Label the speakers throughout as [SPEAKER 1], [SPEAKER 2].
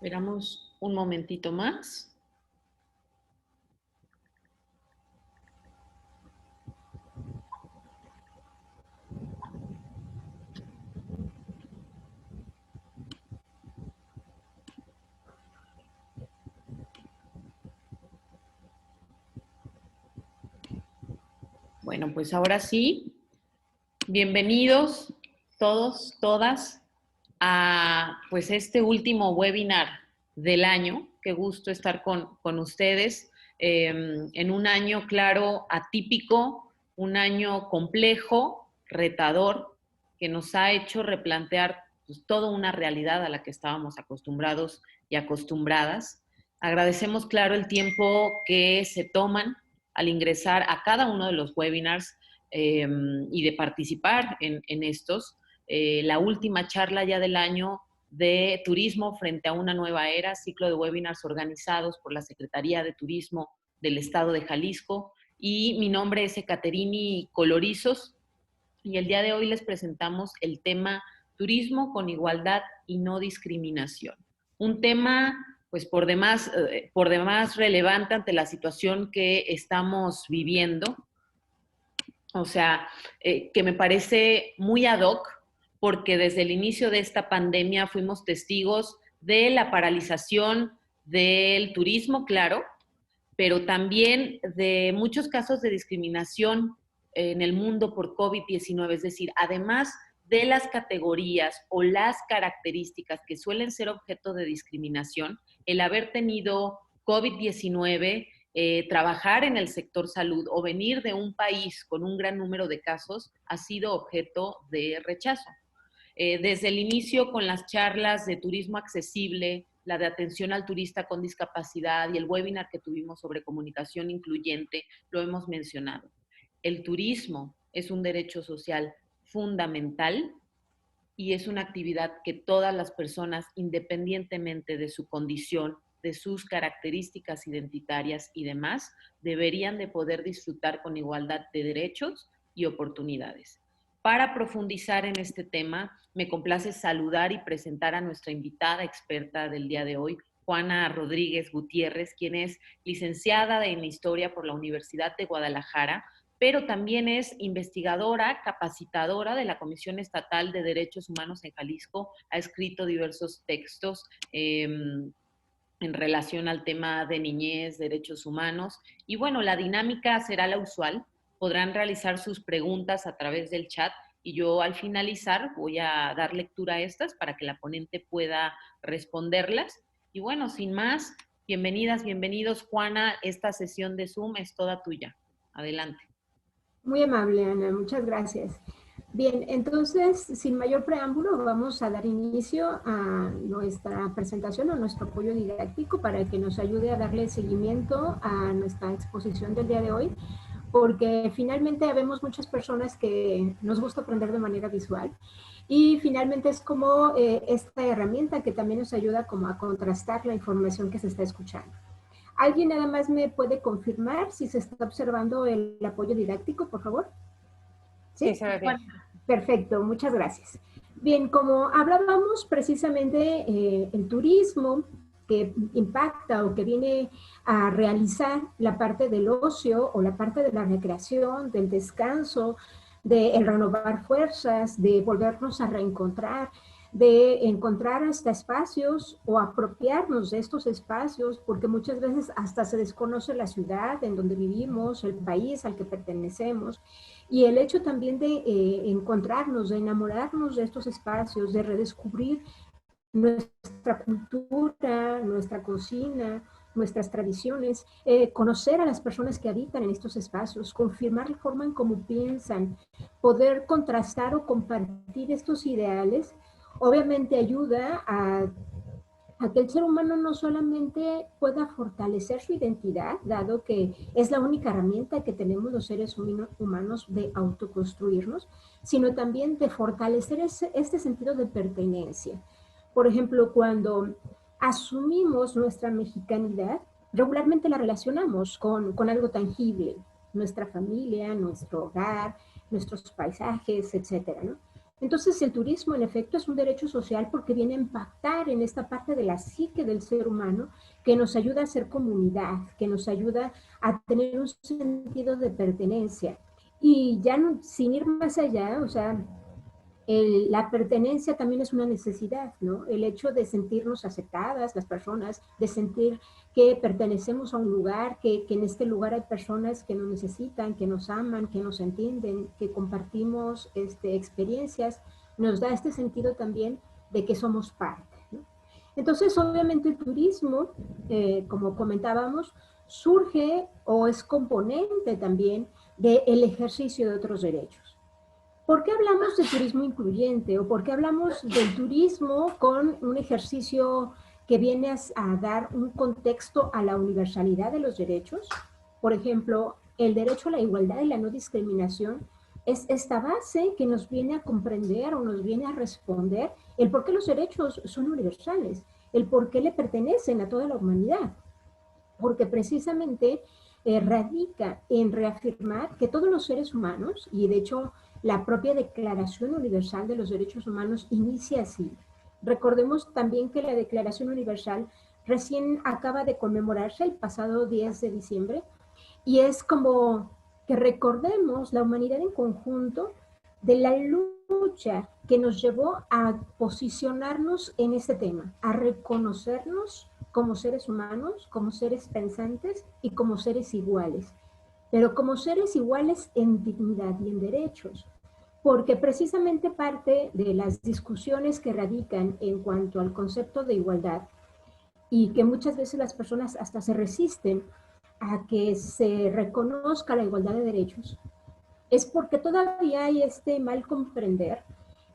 [SPEAKER 1] Esperamos un momentito más. Bueno, pues ahora sí, bienvenidos todos, todas, a pues este último webinar del año. Qué gusto estar con ustedes en un año, claro, atípico, un año complejo, retador, que nos ha hecho replantear pues, toda una realidad a la que estábamos acostumbrados y acostumbradas. Agradecemos, claro, el tiempo que se toman al ingresar a cada uno de los webinars y de participar en estos. La última charla ya del año de turismo frente a una nueva era, ciclo de webinars organizados por la Secretaría de Turismo del Estado de Jalisco. Y mi nombre es Ecaterini Colorizos y el día de hoy les presentamos el tema turismo con igualdad y no discriminación. Un tema pues por demás relevante ante la situación que estamos viviendo. O sea, que me parece muy ad hoc porque desde el inicio de esta pandemia fuimos testigos de la paralización del turismo, claro, pero también de muchos casos de discriminación en el mundo por COVID-19, es decir, además de las categorías o las características que suelen ser objeto de discriminación, el haber tenido COVID-19, trabajar en el sector salud o venir de un país con un gran número de casos ha sido objeto de rechazo. Desde el inicio con las charlas de turismo accesible, la de atención al turista con discapacidad y el webinar que tuvimos sobre comunicación incluyente, lo hemos mencionado. El turismo es un derecho social fundamental y es una actividad que todas las personas, independientemente de su condición, de sus características identitarias y demás, deberían de poder disfrutar con igualdad de derechos y oportunidades. Para profundizar en este tema, me complace saludar y presentar a nuestra invitada experta del día de hoy, Juana Rodríguez Gutiérrez, quien es licenciada en Historia por la Universidad de Guadalajara, pero también es investigadora, capacitadora de la Comisión Estatal de Derechos Humanos en Jalisco, ha escrito diversos textos en relación al tema de niñez, derechos humanos. Y bueno, la dinámica será la usual. Podrán realizar sus preguntas a través del chat y yo al finalizar voy a dar lectura a estas para que la ponente pueda responderlas. Y bueno, sin más, bienvenidas, bienvenidos, Juana. Esta sesión de Zoom es toda tuya. Adelante.
[SPEAKER 2] Muy amable, Ana, muchas gracias. Bien, entonces, sin mayor preámbulo, vamos a dar inicio a nuestra presentación o nuestro apoyo didáctico para que nos ayude a darle seguimiento a nuestra exposición del día de hoy, porque finalmente vemos muchas personas que nos gusta aprender de manera visual y finalmente es como esta herramienta que también nos ayuda como a contrastar la información que se está escuchando. ¿Alguien nada más me puede confirmar si se está observando el apoyo didáctico, por favor?
[SPEAKER 3] Sí, se ve bien.
[SPEAKER 2] Perfecto, muchas gracias. Bien, como hablábamos precisamente, el turismo que impacta o que viene a realizar la parte del ocio o la parte de la recreación, del descanso, de el renovar fuerzas, de volvernos a reencontrar, de encontrar hasta espacios o apropiarnos de estos espacios, porque muchas veces hasta se desconoce la ciudad en donde vivimos, el país al que pertenecemos, y el hecho también de encontrarnos, de enamorarnos de estos espacios, de redescubrir nuestra cultura, nuestra cocina, nuestras tradiciones, conocer a las personas que habitan en estos espacios, confirmar la forma en cómo piensan, poder contrastar o compartir estos ideales, obviamente ayuda a que el ser humano no solamente pueda fortalecer su identidad, dado que es la única herramienta que tenemos los seres humanos de autoconstruirnos, sino también de fortalecer este sentido de pertenencia. Por ejemplo, cuando asumimos nuestra mexicanidad, regularmente la relacionamos con algo tangible, nuestra familia, nuestro hogar, nuestros paisajes, etcétera, ¿no? Entonces el turismo en efecto es un derecho social porque viene a impactar en esta parte de la psique del ser humano que nos ayuda a ser comunidad, que nos ayuda a tener un sentido de pertenencia. Y ya no, sin ir más allá, o sea, la pertenencia también es una necesidad, ¿no? El hecho de sentirnos aceptadas, las personas, de sentir que pertenecemos a un lugar, que en este lugar hay personas que nos necesitan, que nos aman, que nos entienden, que compartimos experiencias, nos da este sentido también de que somos parte, ¿no? Entonces, obviamente el turismo, como comentábamos, surge o es componente también del ejercicio de otros derechos. ¿Por qué hablamos de turismo incluyente o por qué hablamos del turismo con un ejercicio que viene a dar un contexto a la universalidad de los derechos? Por ejemplo, el derecho a la igualdad y la no discriminación es esta base que nos viene a comprender o nos viene a responder el por qué los derechos son universales, el por qué le pertenecen a toda la humanidad. Porque precisamente radica en reafirmar que todos los seres humanos, y de hecho la propia Declaración Universal de los Derechos Humanos inicia así. Recordemos también que la Declaración Universal recién acaba de conmemorarse el pasado 10 de diciembre y es como que recordemos la humanidad en conjunto de la lucha que nos llevó a posicionarnos en este tema, a reconocernos como seres humanos, como seres pensantes y como seres iguales, pero como seres iguales en dignidad y en derechos, porque precisamente parte de las discusiones que radican en cuanto al concepto de igualdad y que muchas veces las personas hasta se resisten a que se reconozca la igualdad de derechos, es porque todavía hay este mal comprender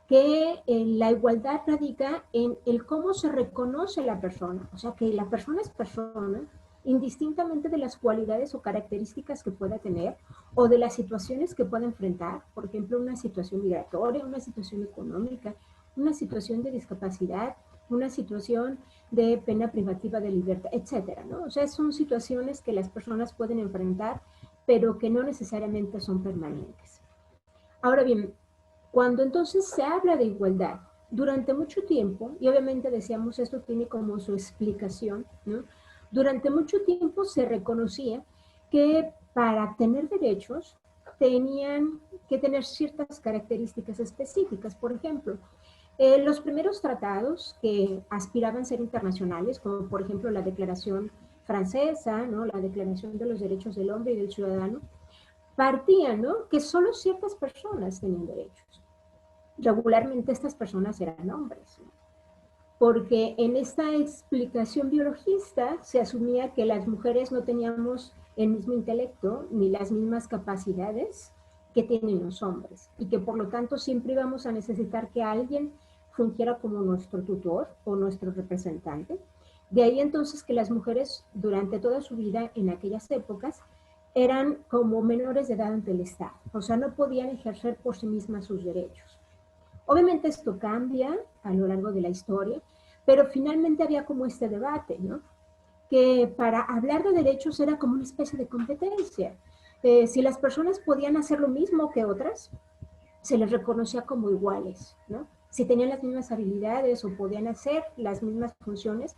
[SPEAKER 2] que la igualdad radica en el cómo se reconoce la persona, o sea, que la persona es persona, indistintamente de las cualidades o características que pueda tener o de las situaciones que pueda enfrentar, por ejemplo, una situación migratoria, una situación económica, una situación de discapacidad, una situación de pena privativa de libertad, etcétera, ¿no? O sea, son situaciones que las personas pueden enfrentar, pero que no necesariamente son permanentes. Ahora bien, cuando entonces se habla de igualdad, durante mucho tiempo, y obviamente decíamos esto tiene como su explicación, ¿no? Durante mucho tiempo se reconocía que para tener derechos tenían que tener ciertas características específicas. Por ejemplo, los primeros tratados que aspiraban a ser internacionales, como por ejemplo la Declaración Francesa, ¿no? La Declaración de los Derechos del Hombre y del Ciudadano, partían, ¿no? Que solo ciertas personas tenían derechos. Regularmente estas personas eran hombres, ¿no? Porque en esta explicación biologista se asumía que las mujeres no teníamos el mismo intelecto ni las mismas capacidades que tienen los hombres y que por lo tanto siempre íbamos a necesitar que alguien fungiera como nuestro tutor o nuestro representante. De ahí entonces que las mujeres durante toda su vida en aquellas épocas eran como menores de edad ante el Estado, o sea, no podían ejercer por sí mismas sus derechos. Obviamente esto cambia a lo largo de la historia, pero finalmente había como este debate, ¿no? Que para hablar de derechos era como una especie de competencia. Si las personas podían hacer lo mismo que otras, se les reconocía como iguales, ¿no? Si tenían las mismas habilidades o podían hacer las mismas funciones,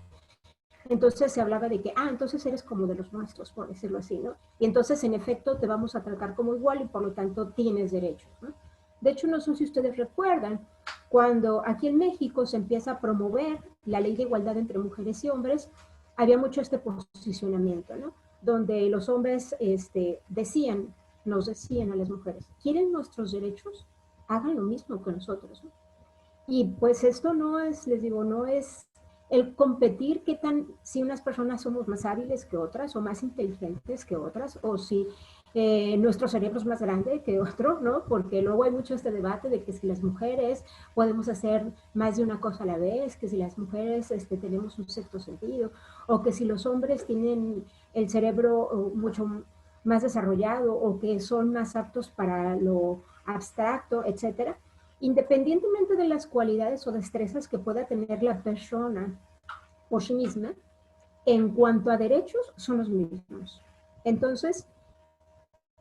[SPEAKER 2] entonces se hablaba de que, entonces eres como de los nuestros, por decirlo así, ¿no? Y entonces, en efecto, te vamos a tratar como igual y por lo tanto tienes derechos, ¿no? De hecho, no sé si ustedes recuerdan, cuando aquí en México se empieza a promover la ley de igualdad entre mujeres y hombres, había mucho este posicionamiento, ¿no? Donde los hombres nos decían a las mujeres, ¿quieren nuestros derechos? Hagan lo mismo que nosotros, ¿no? Y pues esto no es, les digo, no es el competir qué tan, si unas personas somos más hábiles que otras o más inteligentes que otras, o si nuestro cerebro es más grande que otro, ¿no? Porque luego hay mucho este debate de que si las mujeres podemos hacer más de una cosa a la vez, que si las mujeres tenemos un sexto sentido, o que si los hombres tienen el cerebro mucho más desarrollado, o que son más aptos para lo abstracto, etcétera. Independientemente de las cualidades o destrezas que pueda tener la persona por sí misma, en cuanto a derechos, son los mismos. Entonces,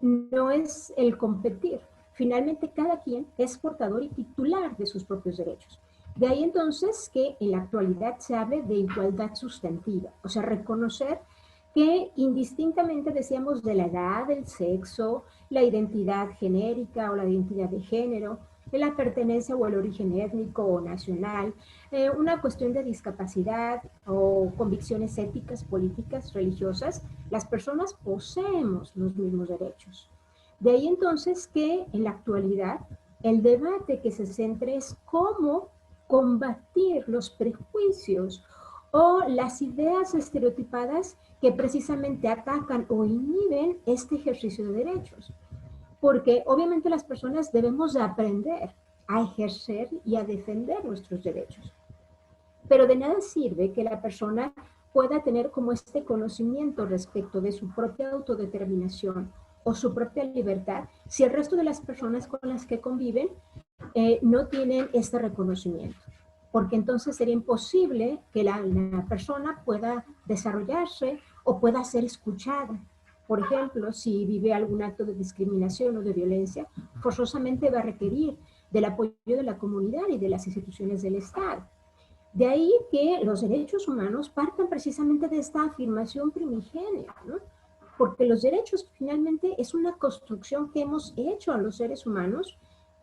[SPEAKER 2] no es el competir, finalmente cada quien es portador y titular de sus propios derechos. De ahí entonces que en la actualidad se hable de igualdad sustantiva, o sea, reconocer que indistintamente, decíamos, de la edad, del sexo, la identidad genérica o la identidad de género, de la pertenencia o el origen étnico o nacional, una cuestión de discapacidad o convicciones éticas, políticas, religiosas, las personas poseemos los mismos derechos. De ahí entonces que en la actualidad el debate que se centre es cómo combatir los prejuicios o las ideas estereotipadas que precisamente atacan o inhiben este ejercicio de derechos. Porque obviamente las personas debemos de aprender a ejercer y a defender nuestros derechos. Pero de nada sirve que la persona pueda tener como este conocimiento respecto de su propia autodeterminación o su propia libertad si el resto de las personas con las que conviven no tienen este reconocimiento. Porque entonces sería imposible que la persona pueda desarrollarse o pueda ser escuchada. Por ejemplo, si vive algún acto de discriminación o de violencia, forzosamente va a requerir del apoyo de la comunidad y de las instituciones del Estado. De ahí que los derechos humanos partan precisamente de esta afirmación primigenia, ¿no? Porque los derechos finalmente es una construcción que hemos hecho a los seres humanos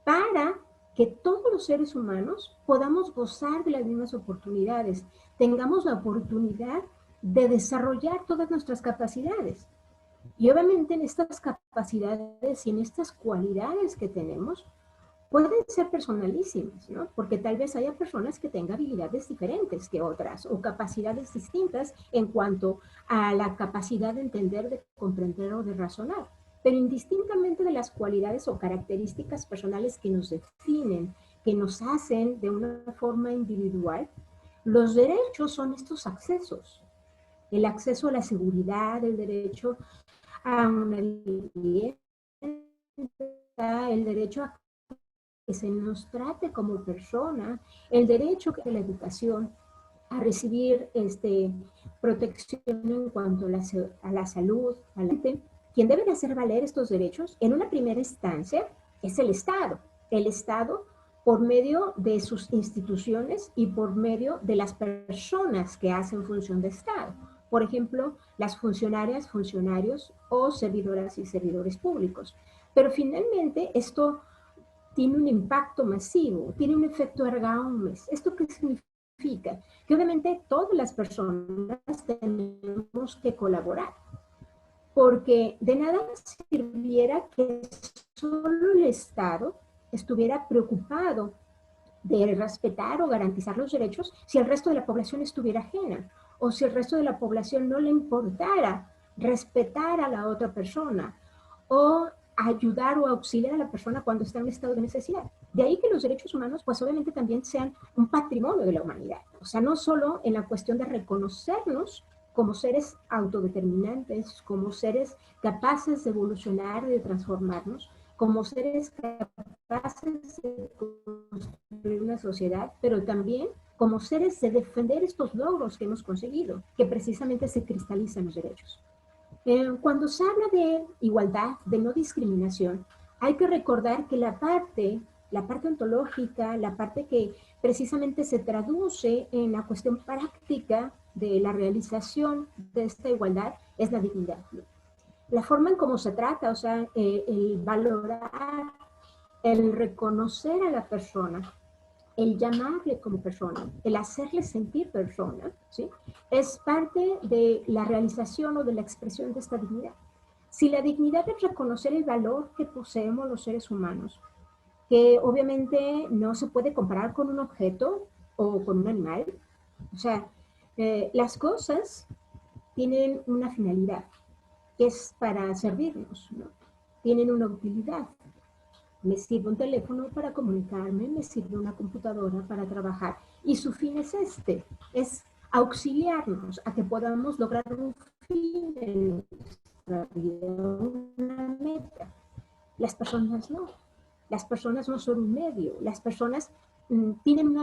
[SPEAKER 2] para que todos los seres humanos podamos gozar de las mismas oportunidades, tengamos la oportunidad de desarrollar todas nuestras capacidades. Y obviamente en estas capacidades y en estas cualidades que tenemos, pueden ser personalísimas, ¿no? Porque tal vez haya personas que tengan habilidades diferentes que otras o capacidades distintas en cuanto a la capacidad de entender, de comprender o de razonar. Pero indistintamente de las cualidades o características personales que nos definen, que nos hacen de una forma individual, los derechos son estos accesos. El acceso a la seguridad, el derecho a una vivienda, el derecho a que se nos trate como persona, el derecho a la educación, a recibir protección en cuanto a la salud, a la gente. Quien debe de hacer valer estos derechos en una primera instancia es el Estado. El Estado por medio de sus instituciones y por medio de las personas que hacen función de Estado. Por ejemplo, las funcionarias, funcionarios o servidoras y servidores públicos. Pero finalmente esto tiene un impacto masivo, tiene un efecto erga omnes. ¿Esto qué significa? Que obviamente todas las personas tenemos que colaborar, porque de nada sirviera que solo el Estado estuviera preocupado de respetar o garantizar los derechos si el resto de la población estuviera ajena, o si el resto de la población no le importara respetar a la otra persona, o ayudar o auxiliar a la persona cuando está en un estado de necesidad. De ahí que los derechos humanos, pues obviamente también sean un patrimonio de la humanidad. O sea, no solo en la cuestión de reconocernos como seres autodeterminantes, como seres capaces de evolucionar, de transformarnos, como seres capaces de construir una sociedad, pero también como seres de defender estos logros que hemos conseguido, que precisamente se cristalizan los derechos. Cuando se habla de igualdad, de no discriminación, hay que recordar que la parte ontológica, la parte que precisamente se traduce en la cuestión práctica de la realización de esta igualdad es la dignidad. La forma en cómo se trata, o sea, el valorar, el reconocer a la persona, el llamarle como persona, el hacerle sentir persona, ¿sí? Es parte de la realización o de la expresión de esta dignidad. Si la dignidad es reconocer el valor que poseemos los seres humanos, que obviamente no se puede comparar con un objeto o con un animal, o sea, las cosas tienen una finalidad, que es para servirnos, ¿no? Tienen una utilidad. Me sirve un teléfono para comunicarme, me sirve una computadora para trabajar. Y su fin es es auxiliarnos a que podamos lograr un fin en nuestra vida, una meta. Las personas no. Las personas no son un medio. Las personas tienen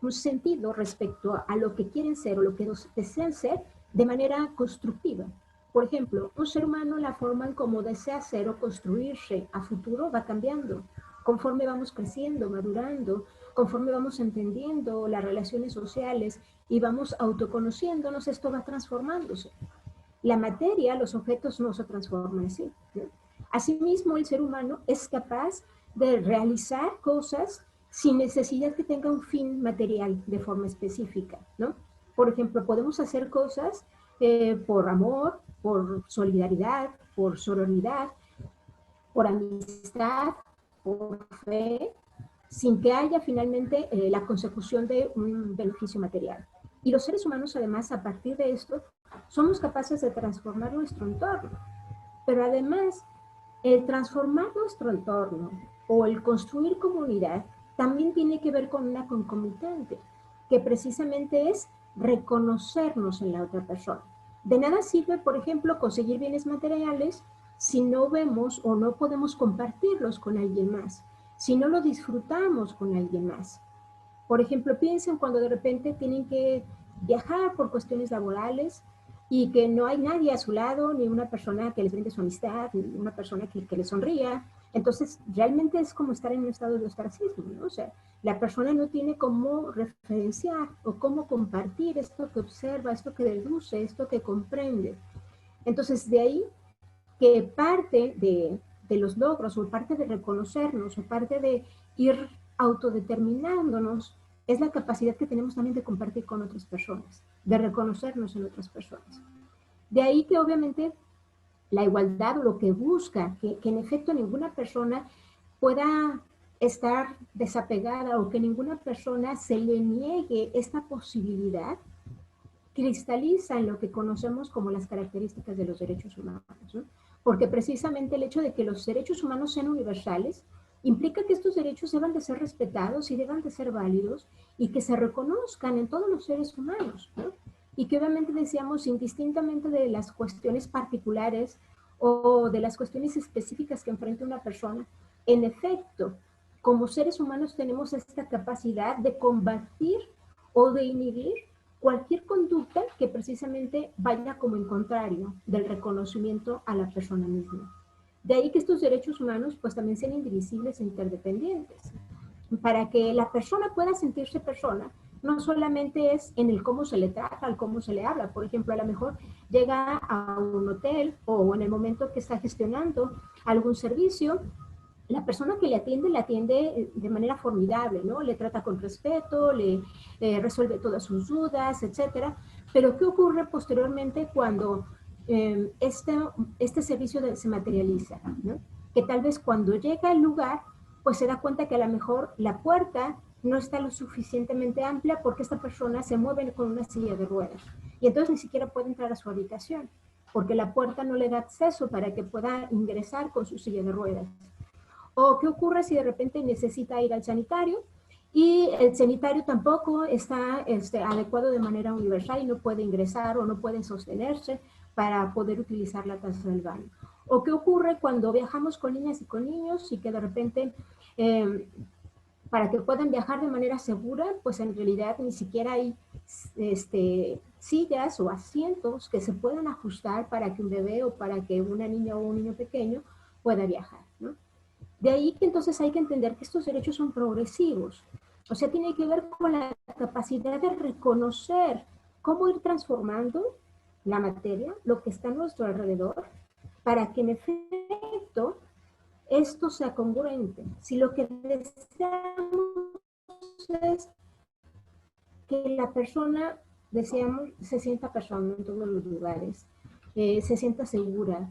[SPEAKER 2] un sentido respecto a lo que quieren ser o lo que desean ser de manera constructiva. Por ejemplo, un ser humano, la forma en cómo desea ser o construirse a futuro va cambiando conforme vamos creciendo, madurando, conforme vamos entendiendo las relaciones sociales y vamos autoconociéndonos, esto va transformándose. La materia, los objetos no se transforman así, ¿no? Asimismo, el ser humano es capaz de realizar cosas sin necesidad que tenga un fin material de forma específica, ¿no? Por ejemplo, podemos hacer cosas por amor, por solidaridad, por sororidad, por amistad, por fe, sin que haya finalmente la consecución de un beneficio material. Y los seres humanos, además, a partir de esto, somos capaces de transformar nuestro entorno. Pero además, el transformar nuestro entorno o el construir comunidad también tiene que ver con una concomitante, que precisamente es reconocernos en la otra persona. De nada sirve, por ejemplo, conseguir bienes materiales si no vemos o no podemos compartirlos con alguien más, si no lo disfrutamos con alguien más. Por ejemplo, piensen cuando de repente tienen que viajar por cuestiones laborales y que no hay nadie a su lado, ni una persona que les brinde su amistad, ni una persona que les sonría. Entonces, realmente es como estar en un estado de ostracismo, ¿no? O sea, la persona no tiene cómo referenciar o cómo compartir esto que observa, esto que deduce, esto que comprende. Entonces, de ahí que parte de los logros o parte de reconocernos o parte de ir autodeterminándonos es la capacidad que tenemos también de compartir con otras personas, de reconocernos en otras personas. De ahí que obviamente la igualdad o lo que busca, que en efecto ninguna persona pueda estar desapegada o que ninguna persona se le niegue esta posibilidad, cristaliza en lo que conocemos como las características de los derechos humanos, ¿no? Porque precisamente el hecho de que los derechos humanos sean universales implica que estos derechos deban de ser respetados y deban de ser válidos y que se reconozcan en todos los seres humanos, ¿no? Y que obviamente decíamos, indistintamente de las cuestiones particulares o de las cuestiones específicas que enfrenta una persona, en efecto, como seres humanos tenemos esta capacidad de combatir o de inhibir cualquier conducta que precisamente vaya como en contrario del reconocimiento a la persona misma. De ahí que estos derechos humanos pues también sean indivisibles e interdependientes. Para que la persona pueda sentirse persona, no solamente es en el cómo se le trata, al cómo se le habla. Por ejemplo, a lo mejor llega a un hotel o en el momento que está gestionando algún servicio, la persona que le atiende de manera formidable, ¿no? Le trata con respeto, le resuelve todas sus dudas, etcétera. Pero ¿qué ocurre posteriormente cuando este servicio se materializa, ¿no? Que tal vez cuando llega al lugar, pues se da cuenta que a lo mejor la puerta no está lo suficientemente amplia porque esta persona se mueve con una silla de ruedas. Y entonces ni siquiera puede entrar a su habitación, porque la puerta no le da acceso para que pueda ingresar con su silla de ruedas. ¿O qué ocurre si de repente necesita ir al sanitario y el sanitario tampoco está adecuado de manera universal y no puede ingresar o no puede sostenerse para poder utilizar la taza del baño? ¿O qué ocurre cuando viajamos con niñas y con niños y que de repente para que puedan viajar de manera segura, pues en realidad ni siquiera hay sillas o asientos que se puedan ajustar para que un bebé o para que una niña o un niño pequeño pueda viajar, ¿no? De ahí que entonces hay que entender que estos derechos son progresivos. O sea, tiene que ver con la capacidad de reconocer cómo ir transformando la materia, lo que está a nuestro alrededor, para que en efecto esto sea congruente. Si lo que deseamos es que la persona, deseamos, se sienta persona en todos los lugares, se sienta segura,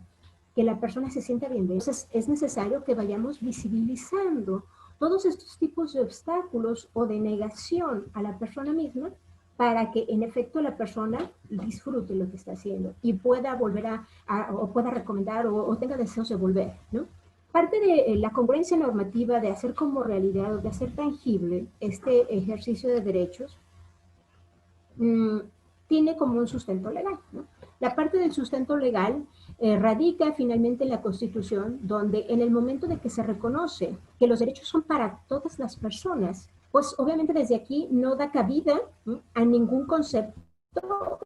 [SPEAKER 2] que la persona se sienta bien. Entonces es necesario que vayamos visibilizando todos estos tipos de obstáculos o de negación a la persona misma para que en efecto la persona disfrute lo que está haciendo y pueda volver o pueda recomendar o tenga deseos de volver, ¿no? Parte de la congruencia normativa de hacer como realidad o de hacer tangible este ejercicio de derechos tiene como un sustento legal, ¿no? La parte del sustento legal radica finalmente en la Constitución, donde en el momento de que se reconoce que los derechos son para todas las personas, pues obviamente desde aquí no da cabida, ¿no?, a ningún concepto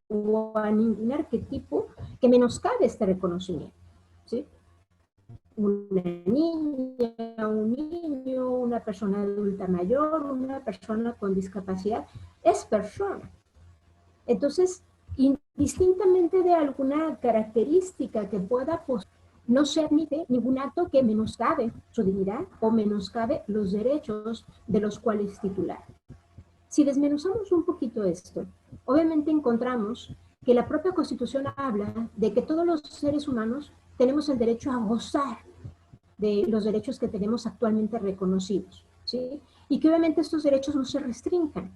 [SPEAKER 2] o a ningún arquetipo que menoscabe este reconocimiento, ¿sí? Una niña, un niño, una persona adulta mayor, una persona con discapacidad, es persona. Entonces, indistintamente de alguna característica que pueda poseer, no se admite ningún acto que menoscabe su dignidad o menoscabe los derechos de los cuales titular. Si desmenuzamos un poquito esto, obviamente encontramos que la propia Constitución habla de que todos los seres humanos tenemos el derecho a gozar de los derechos que tenemos actualmente reconocidos, ¿sí? Y que obviamente estos derechos no se restrinjan.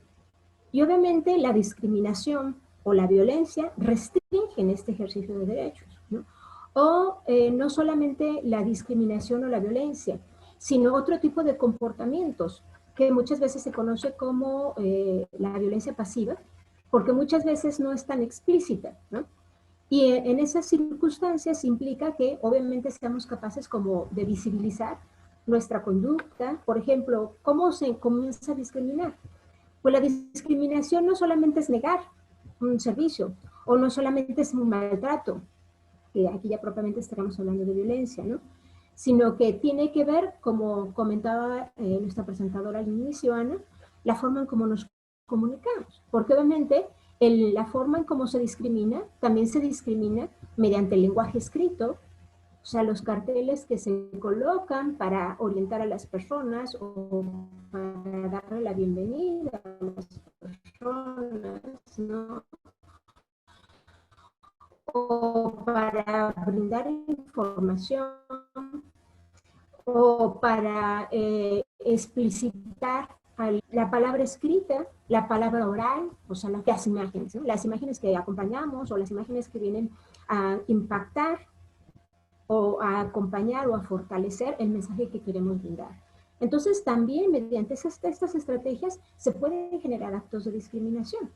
[SPEAKER 2] Y obviamente la discriminación o la violencia restringen este ejercicio de derechos, ¿no? O no solamente la discriminación o la violencia, sino otro tipo de comportamientos que muchas veces se conoce como la violencia pasiva, porque muchas veces no es tan explícita, ¿no? Y en esas circunstancias implica que obviamente seamos capaces como de visibilizar nuestra conducta. Por ejemplo, ¿cómo se comienza a discriminar? Pues la discriminación no solamente es negar un servicio, o no solamente es un maltrato, que aquí ya propiamente estaremos hablando de violencia, ¿no? Sino que tiene que ver, como comentaba nuestra presentadora al inicio, Ana, la forma en cómo nos comunicamos. Porque obviamente la forma en cómo se discrimina, también se discrimina mediante el lenguaje escrito, o sea, los carteles que se colocan para orientar a las personas o para darle la bienvenida a las personas, ¿no? O para brindar información, o para explicitar la palabra escrita, la palabra oral, o sea, las imágenes, ¿no? Las imágenes que acompañamos o las imágenes que vienen a impactar o a acompañar o a fortalecer el mensaje que queremos brindar. Entonces, también mediante estas estrategias se pueden generar actos de discriminación.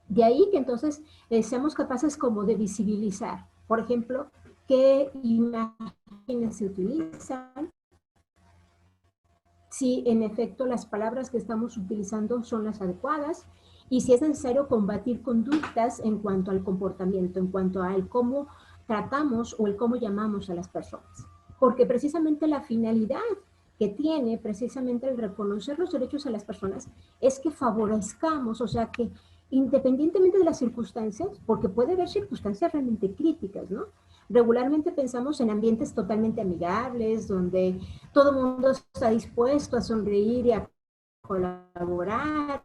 [SPEAKER 2] De ahí que entonces seamos capaces como de visibilizar, por ejemplo, qué imágenes se utilizan, si en efecto las palabras que estamos utilizando son las adecuadas y si es necesario combatir conductas en cuanto al comportamiento, en cuanto al cómo tratamos o el cómo llamamos a las personas. Porque precisamente la finalidad que tiene precisamente el reconocer los derechos a las personas es que favorezcamos, o sea que independientemente de las circunstancias, porque puede haber circunstancias realmente críticas, ¿no? Regularmente pensamos en ambientes totalmente amigables, donde todo el mundo está dispuesto a sonreír y a colaborar,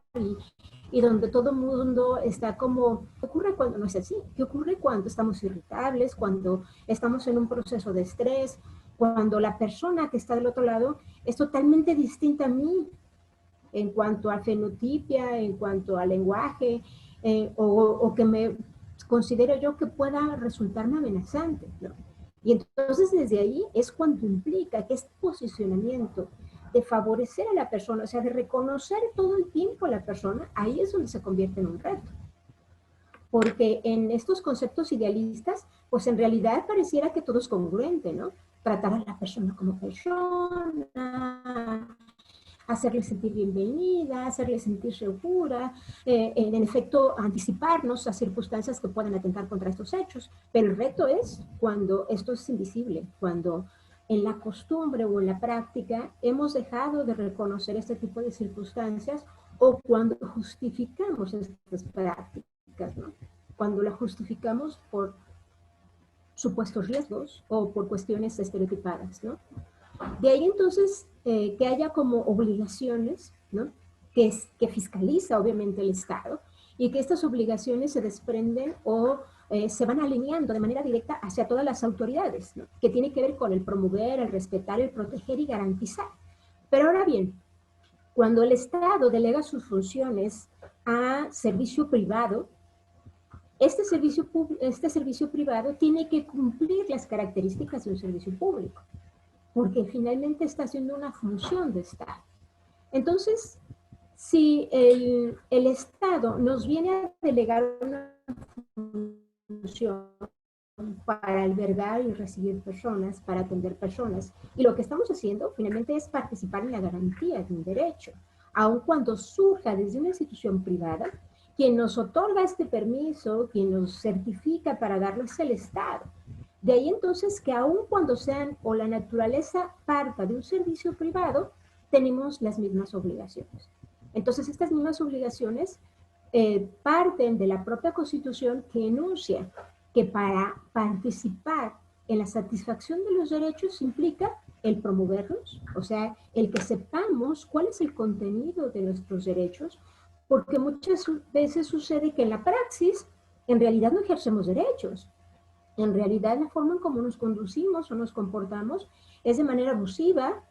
[SPEAKER 2] y donde todo el mundo está como, ¿qué ocurre cuando no es así? ¿Qué ocurre cuando estamos irritables, cuando estamos en un proceso de estrés, cuando la persona que está del otro lado es totalmente distinta a mí en cuanto a fenotipia, en cuanto al lenguaje, o que me considero yo que pueda resultarme amenazante, ¿no? Y entonces desde ahí es cuando implica que este posicionamiento de favorecer a la persona, o sea, de reconocer todo el tiempo a la persona, ahí es donde se convierte en un reto. Porque en estos conceptos idealistas, pues en realidad pareciera que todo es congruente, ¿no? Tratar a la persona como persona, hacerle sentir bienvenida, hacerle sentir segura, en efecto anticiparnos a circunstancias que pueden atentar contra estos hechos. Pero el reto es cuando esto es invisible, cuando en la costumbre o en la práctica hemos dejado de reconocer este tipo de circunstancias o cuando justificamos estas prácticas, ¿no? Cuando la justificamos por supuestos riesgos o por cuestiones estereotipadas, ¿no? De ahí entonces que haya como obligaciones, ¿no? Que fiscaliza obviamente el Estado y que estas obligaciones se desprenden o se van alineando de manera directa hacia todas las autoridades, ¿no? Que tiene que ver con el promover, el respetar, el proteger y garantizar. Pero ahora bien, cuando el Estado delega sus funciones a servicio privado, este servicio privado tiene que cumplir las características de un servicio público, porque finalmente está haciendo una función de Estado. Entonces, si el Estado nos viene a delegar una función para albergar y recibir personas, para atender personas, y lo que estamos haciendo finalmente es participar en la garantía de un derecho, aun cuando surja desde una institución privada, Quien nos otorga este permiso, quien nos certifica para darlo es el Estado. De ahí entonces que aun cuando sean o la naturaleza parta de un servicio privado, tenemos las mismas obligaciones. Entonces estas mismas obligaciones parten de la propia Constitución, que enuncia que para participar en la satisfacción de los derechos implica el promoverlos, o sea, el que sepamos cuál es el contenido de nuestros derechos, porque muchas veces sucede que en la praxis en realidad no ejercemos derechos. En realidad la forma en cómo nos conducimos o nos comportamos es de manera abusiva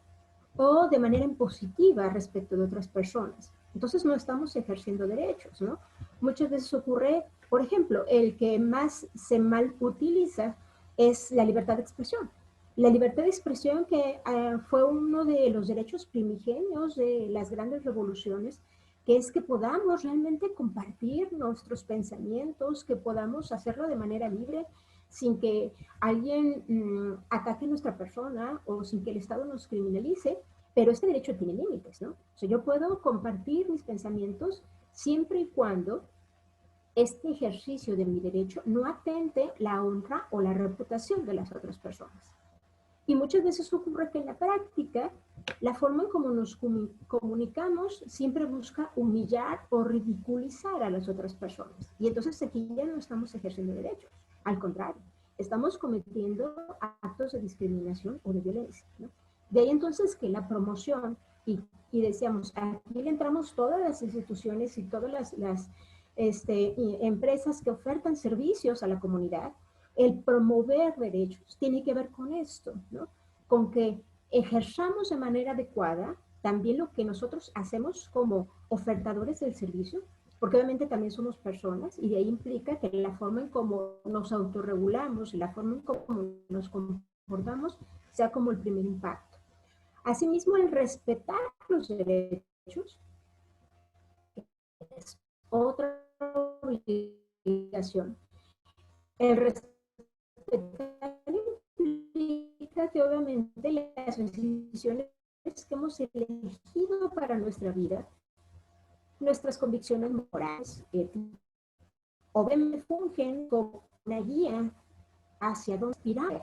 [SPEAKER 2] o de manera impositiva respecto de otras personas. Entonces no estamos ejerciendo derechos, ¿no? Muchas veces ocurre, por ejemplo, el que más se mal utiliza es la libertad de expresión. La libertad de expresión que fue uno de los derechos primigenios de las grandes revoluciones, que es que podamos realmente compartir nuestros pensamientos, que podamos hacerlo de manera libre, sin que alguien ataque a nuestra persona o sin que el Estado nos criminalice, pero este derecho tiene límites, ¿no? O sea, yo puedo compartir mis pensamientos siempre y cuando este ejercicio de mi derecho no atente la honra o la reputación de las otras personas. Y muchas veces ocurre que en la práctica, la forma en cómo nos comunicamos siempre busca humillar o ridiculizar a las otras personas. Y entonces aquí ya no estamos ejerciendo derechos. Al contrario, estamos cometiendo actos de discriminación o de violencia, ¿no? De ahí entonces que la promoción, y decíamos, aquí le entramos todas las instituciones y todas las empresas que ofertan servicios a la comunidad. El promover derechos tiene que ver con esto, ¿no? Con que ejerzamos de manera adecuada también lo que nosotros hacemos como ofertadores del servicio, porque obviamente también somos personas y de ahí implica que la forma en cómo nos autorregulamos y la forma en cómo nos comportamos sea como el primer impacto. Asimismo, el respetar los derechos es otra obligación. El respetar implica que obviamente las decisiones que hemos elegido para nuestra vida, nuestras convicciones morales, éticas, obviamente fungen como una guía hacia dónde aspirar,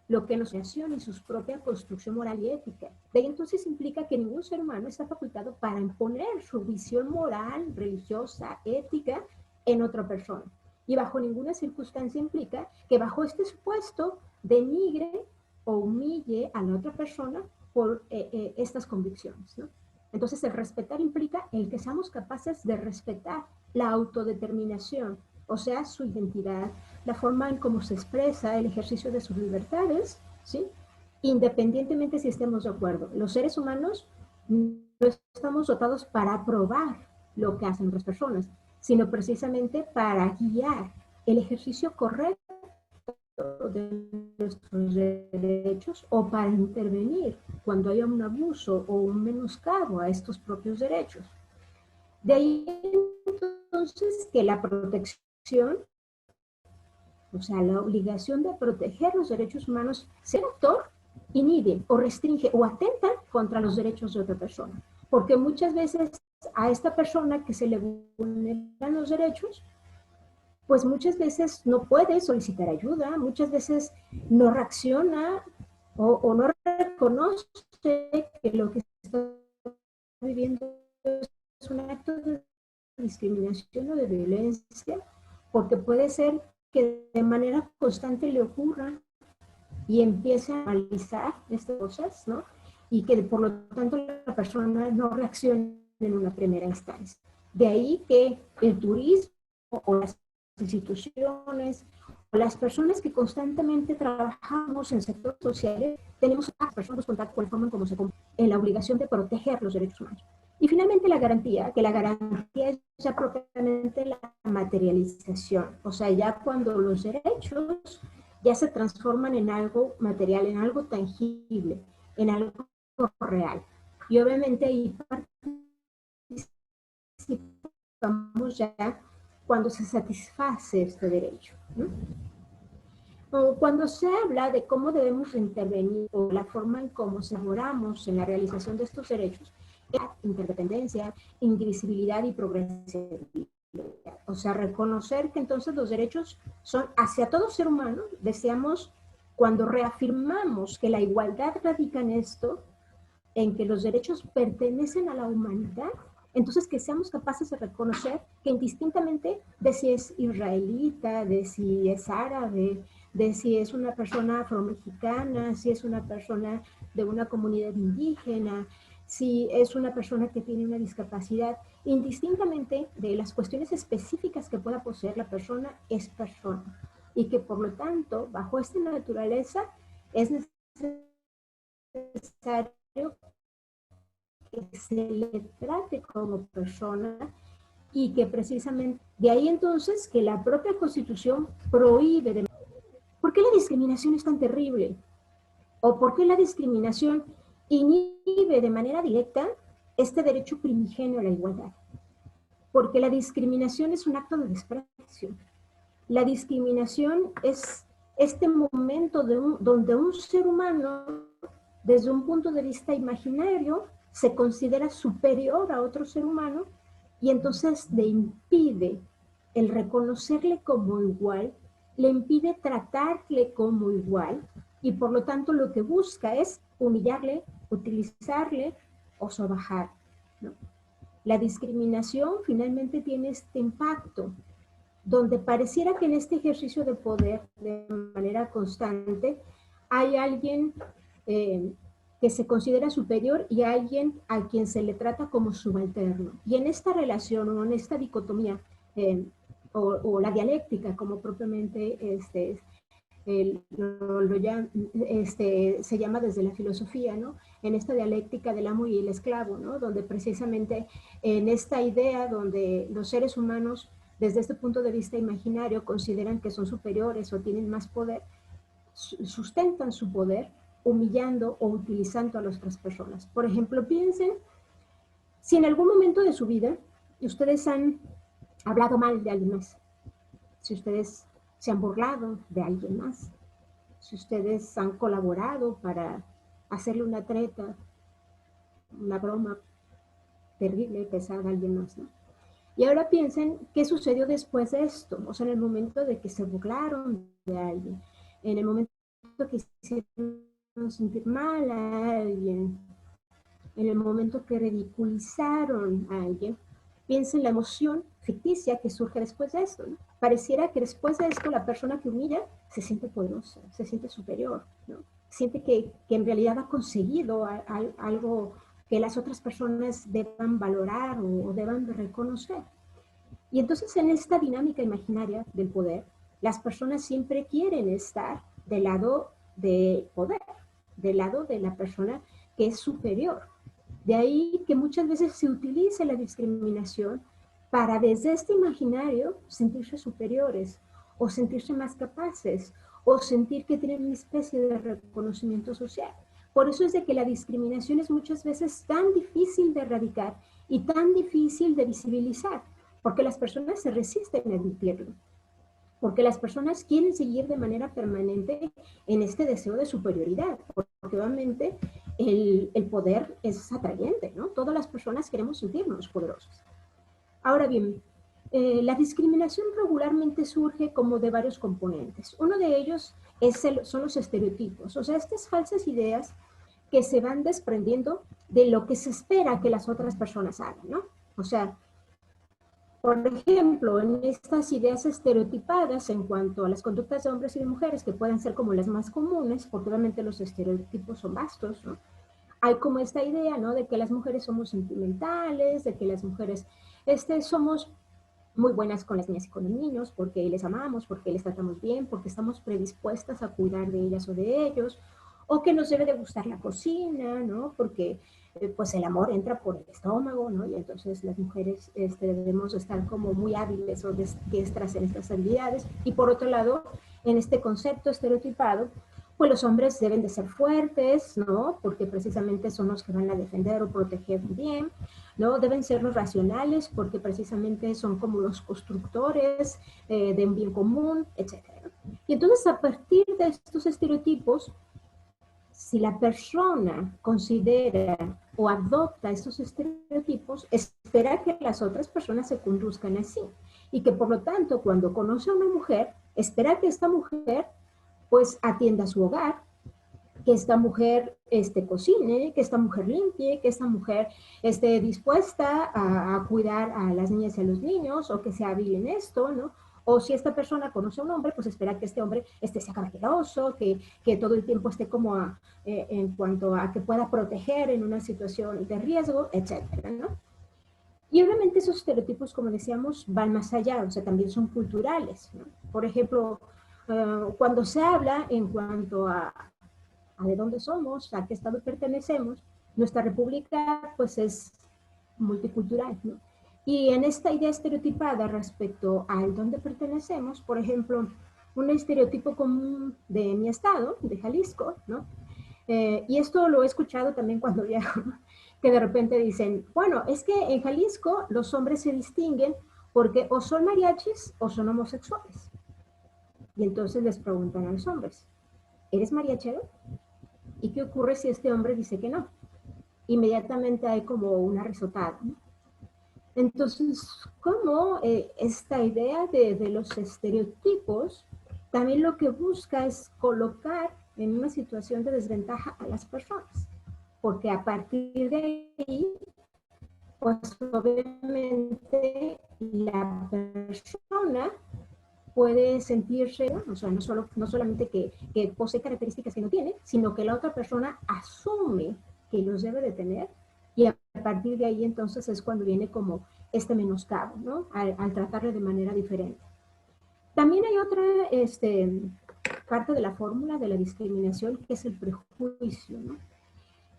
[SPEAKER 2] lo que nos menciona en su propia construcción moral y ética. De ahí entonces implica que ningún ser humano está facultado para imponer su visión moral, religiosa, ética en otra persona. Y bajo ninguna circunstancia implica que bajo este supuesto denigre o humille a la otra persona por estas convicciones, ¿no? Entonces el respetar implica el que seamos capaces de respetar la autodeterminación, o sea, su identidad, la forma en cómo se expresa el ejercicio de sus libertades, ¿sí? Independientemente si estemos de acuerdo. Los seres humanos no estamos dotados para aprobar lo que hacen otras personas, sino precisamente para guiar el ejercicio correcto de nuestros derechos o para intervenir cuando haya un abuso o un menoscabo a estos propios derechos. De ahí entonces que la protección, o sea, la obligación de proteger los derechos humanos, ser actor, inhibe o restringe o atenta contra los derechos de otra persona. Porque muchas veces a esta persona que se le vulneran los derechos, pues muchas veces no puede solicitar ayuda, muchas veces no reacciona o no reconoce que lo que está viviendo es un acto de discriminación o de violencia, porque puede ser que de manera constante le ocurra y empiece a analizar estas cosas, ¿no? Y que por lo tanto la persona no reaccione en una primera instancia. De ahí que el turismo o las instituciones o las personas que constantemente trabajamos en sectores sociales, tenemos a personas contacto con la forma en cómo se en la obligación de proteger los derechos humanos. Y finalmente la garantía, que la garantía es ya propiamente la materialización, o sea, ya cuando los derechos ya se transforman en algo material, en algo tangible, en algo real. Y obviamente ahí participamos ya cuando se satisface este derecho, ¿no? O cuando se habla de cómo debemos intervenir o la forma en cómo colaboramos en la realización de estos derechos, interdependencia, indivisibilidad y progresividad. O sea, reconocer que entonces los derechos son hacia todo ser humano. Deseamos, cuando reafirmamos que la igualdad radica en esto, en que los derechos pertenecen a la humanidad, entonces que seamos capaces de reconocer que indistintamente de si es israelita, de si es árabe, de si es una persona afromexicana, si es una persona de una comunidad indígena, si es una persona que tiene una discapacidad, indistintamente de las cuestiones específicas que pueda poseer la persona, es persona. Y que por lo tanto, bajo esta naturaleza, es necesario que se le trate como persona y que precisamente de ahí entonces que la propia Constitución prohíbe de... ¿Por qué la discriminación es tan terrible? ¿O por qué la discriminación inhibe de manera directa este derecho primigenio a la igualdad? Porque la discriminación es un acto de desprecio. La discriminación es este momento donde un ser humano, desde un punto de vista imaginario, se considera superior a otro ser humano y entonces le impide el reconocerle como igual, le impide tratarle como igual y por lo tanto lo que busca es humillarle, utilizarle o sobajar, ¿no? La discriminación finalmente tiene este impacto donde pareciera que en este ejercicio de poder de manera constante hay alguien que se considera superior y alguien a quien se le trata como subalterno. Y en esta relación o en esta dicotomía o la dialéctica, como propiamente se llama desde la filosofía, ¿no? En esta dialéctica del amo y el esclavo, ¿no? Donde precisamente en esta idea donde los seres humanos desde este punto de vista imaginario consideran que son superiores o tienen más poder, sustentan su poder humillando o utilizando a las otras personas. Por ejemplo, piensen si en algún momento de su vida ustedes han hablado mal de alguien más, si ustedes se han burlado de alguien más, si ustedes han colaborado para hacerle una treta, una broma terrible, pesada a alguien más, ¿no? Y ahora piensen qué sucedió después de esto, o sea, en el momento de que se burlaron de alguien, en el momento que hicieron sentir mal a alguien, en el momento que ridiculizaron a alguien, piensen la emoción ficticia que surge después de esto, ¿no? Pareciera que después de esto la persona que humilla se siente poderosa, se siente superior, ¿no? Siente que en realidad ha conseguido algo que las otras personas deban valorar o deban reconocer. Y entonces en esta dinámica imaginaria del poder, las personas siempre quieren estar del lado del poder, del lado de la persona que es superior. De ahí que muchas veces se utilice la discriminación para desde este imaginario sentirse superiores o sentirse más capaces o sentir que tienen una especie de reconocimiento social. Por eso es de que la discriminación es muchas veces tan difícil de erradicar y tan difícil de visibilizar, porque las personas se resisten a admitirlo, porque las personas quieren seguir de manera permanente en este deseo de superioridad, porque obviamente el poder es atrayente, ¿no? Todas las personas queremos sentirnos poderosos. Ahora bien, la discriminación regularmente surge como de varios componentes. Uno de ellos son los estereotipos, o sea, estas falsas ideas que se van desprendiendo de lo que se espera que las otras personas hagan, ¿no? O sea, por ejemplo, en estas ideas estereotipadas en cuanto a las conductas de hombres y de mujeres, que pueden ser como las más comunes, porque obviamente los estereotipos son vastos, ¿no? Hay como esta idea, ¿no? De que las mujeres somos sentimentales, de que las mujeres somos muy buenas con las niñas y con los niños, porque les amamos, porque les tratamos bien, porque estamos predispuestas a cuidar de ellas o de ellos, o que nos debe de gustar la cocina, ¿no? Porque pues el amor entra por el estómago, ¿no? Y entonces las mujeres debemos estar como muy hábiles o diestras en estas habilidades. Y por otro lado, en este concepto estereotipado, pues los hombres deben de ser fuertes, ¿no? Porque precisamente son los que van a defender o proteger bien, ¿no? Deben ser los racionales porque precisamente son como los constructores de un bien común, etc. Y entonces a partir de estos estereotipos, si la persona considera o adopta estos estereotipos, espera que las otras personas se conduzcan así. Y que por lo tanto, cuando conoce a una mujer, espera que esta mujer pues atienda su hogar, que esta mujer cocine, que esta mujer limpie, que esta mujer esté dispuesta a cuidar a las niñas y a los niños, o que sea hábil en esto, ¿no? O si esta persona conoce a un hombre, pues espera que este hombre sea caballeroso, que todo el tiempo esté como en cuanto a que pueda proteger en una situación de riesgo, etcétera, ¿no? Y obviamente esos estereotipos, como decíamos, van más allá, o sea, también son culturales, ¿no? Por ejemplo, cuando se habla en cuanto a de dónde somos, a qué estado pertenecemos, nuestra república pues es multicultural, ¿no? Y en esta idea estereotipada respecto a dónde pertenecemos, por ejemplo, un estereotipo común de mi estado, de Jalisco, ¿no? Y esto lo he escuchado también cuando viajo, que de repente dicen, bueno, es que en Jalisco los hombres se distinguen porque o son mariachis o son homosexuales. Y entonces les preguntan a los hombres, ¿eres mariachero? ¿Y qué ocurre si este hombre dice que no? Inmediatamente hay como una risotada, ¿no? Entonces, ¿cómo esta idea de los estereotipos también lo que busca es colocar en una situación de desventaja a las personas? Porque a partir de ahí, pues obviamente la persona puede sentirse, o sea, no solamente que posee características que no tiene, sino que la otra persona asume que los debe de tener, y a partir de ahí entonces es cuando viene como este menoscabo, ¿no? Al tratarle de manera diferente. También hay otra parte de la fórmula de la discriminación, que es el prejuicio, ¿no?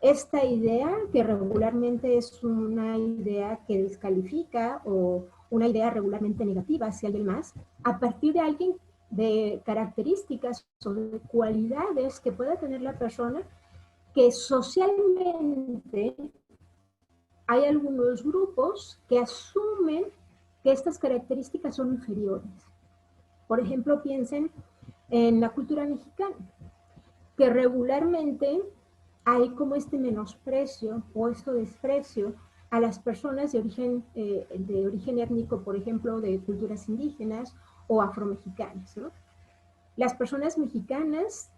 [SPEAKER 2] Esta idea que regularmente es una idea que descalifica o una idea regularmente negativa hacia alguien más, a partir de alguien, de características o de cualidades que pueda tener la persona, que socialmente hay algunos grupos que asumen que estas características son inferiores. Por ejemplo, piensen en la cultura mexicana, que regularmente hay como este menosprecio o este desprecio a las personas de origen étnico, por ejemplo, de culturas indígenas o afromexicanas, ¿no? Las personas mexicanas,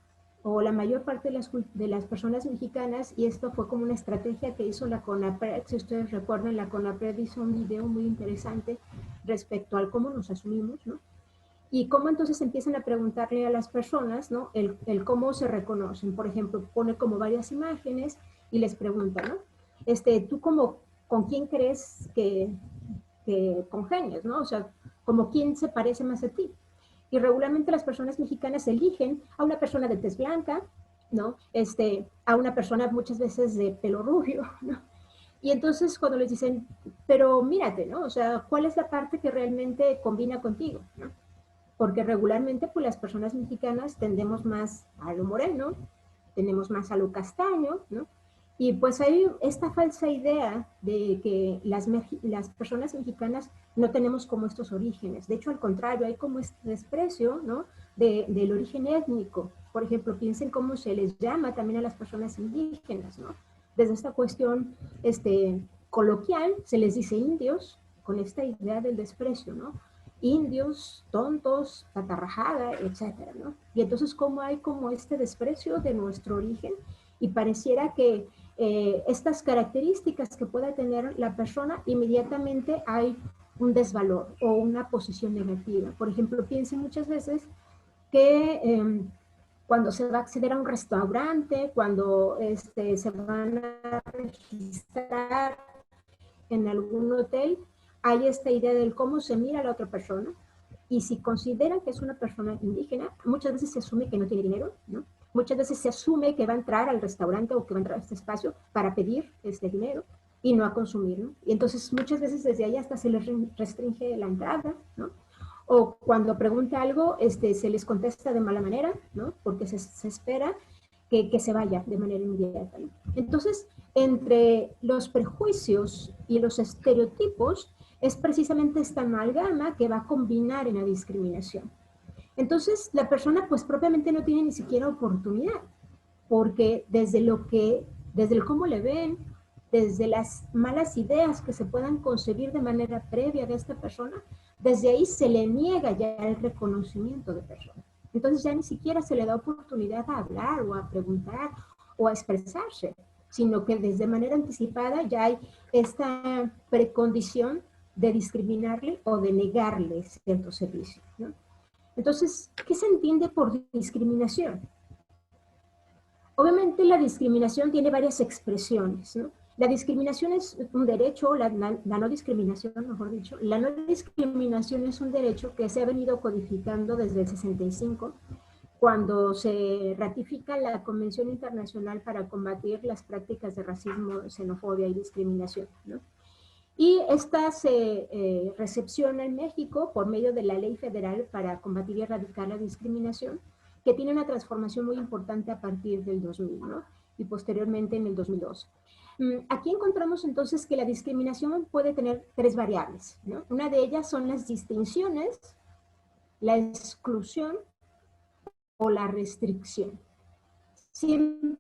[SPEAKER 2] o la mayor parte de las personas mexicanas, y esto fue como una estrategia que hizo la CONAPRED, si ustedes recuerdan, la CONAPRED hizo un video muy interesante respecto al cómo nos asumimos, ¿no? Y cómo entonces empiezan a preguntarle a las personas, ¿no? El cómo se reconocen. Por ejemplo, pone como varias imágenes y les pregunta, ¿no? ¿Tú con quién crees que congenias, ¿no? O sea, como quién se parece más a ti. Y regularmente las personas mexicanas eligen a una persona de tez blanca, ¿no? A una persona muchas veces de pelo rubio, ¿no? Y entonces cuando les dicen, pero mírate, ¿no? O sea, ¿cuál es la parte que realmente combina contigo, ¿no? Porque regularmente pues las personas mexicanas tendemos más a lo moreno, tenemos más a lo castaño, ¿no? Y pues hay esta falsa idea de que las personas mexicanas no tenemos como estos orígenes. De hecho, al contrario, hay como este desprecio, ¿no? Del origen étnico. Por ejemplo, piensen cómo se les llama también a las personas indígenas, ¿no? Desde esta cuestión coloquial se les dice indios, con esta idea del desprecio, ¿no? Indios, tontos, patarrajada, etcétera, ¿no? Y entonces, ¿cómo hay como este desprecio de nuestro origen? Y pareciera que estas características que pueda tener la persona, inmediatamente hay un desvalor o una posición negativa. Por ejemplo, piensen muchas veces que cuando se va a acceder a un restaurante, cuando se van a registrar en algún hotel, hay esta idea del cómo se mira a la otra persona, y si consideran que es una persona indígena, muchas veces se asume que no tiene dinero, ¿no? Muchas veces se asume que va a entrar al restaurante o que va a entrar a este espacio para pedir este dinero y no a consumir, ¿no? Y entonces muchas veces desde ahí hasta se les restringe la entrada, ¿no? O cuando pregunta algo, se les contesta de mala manera, ¿no? Porque se espera que se vaya de manera inmediata, ¿no? Entonces, entre los prejuicios y los estereotipos es precisamente esta amalgama que va a combinar en la discriminación. Entonces, la persona pues propiamente no tiene ni siquiera oportunidad, porque desde el cómo le ven desde las malas ideas que se puedan concebir de manera previa de esta persona, desde ahí se le niega ya el reconocimiento de persona. Entonces ya ni siquiera se le da oportunidad a hablar o a preguntar o a expresarse, sino que desde manera anticipada ya hay esta precondición de discriminarle o de negarle cierto servicio, ¿no? Entonces, ¿qué se entiende por discriminación? Obviamente la discriminación tiene varias expresiones, ¿no? La discriminación es un derecho, la no discriminación, mejor dicho. La no discriminación es un derecho que se ha venido codificando desde el 65, cuando se ratifica la Convención Internacional para combatir las prácticas de racismo, xenofobia y discriminación, ¿no? Y esta se recepciona en México por medio de la Ley Federal para combatir y erradicar la discriminación, que tiene una transformación muy importante a partir del 2000, ¿no? Y posteriormente en el 2002. Aquí encontramos entonces que la discriminación puede tener tres variables, ¿no? Una de ellas son las distinciones, la exclusión o la restricción. Siempre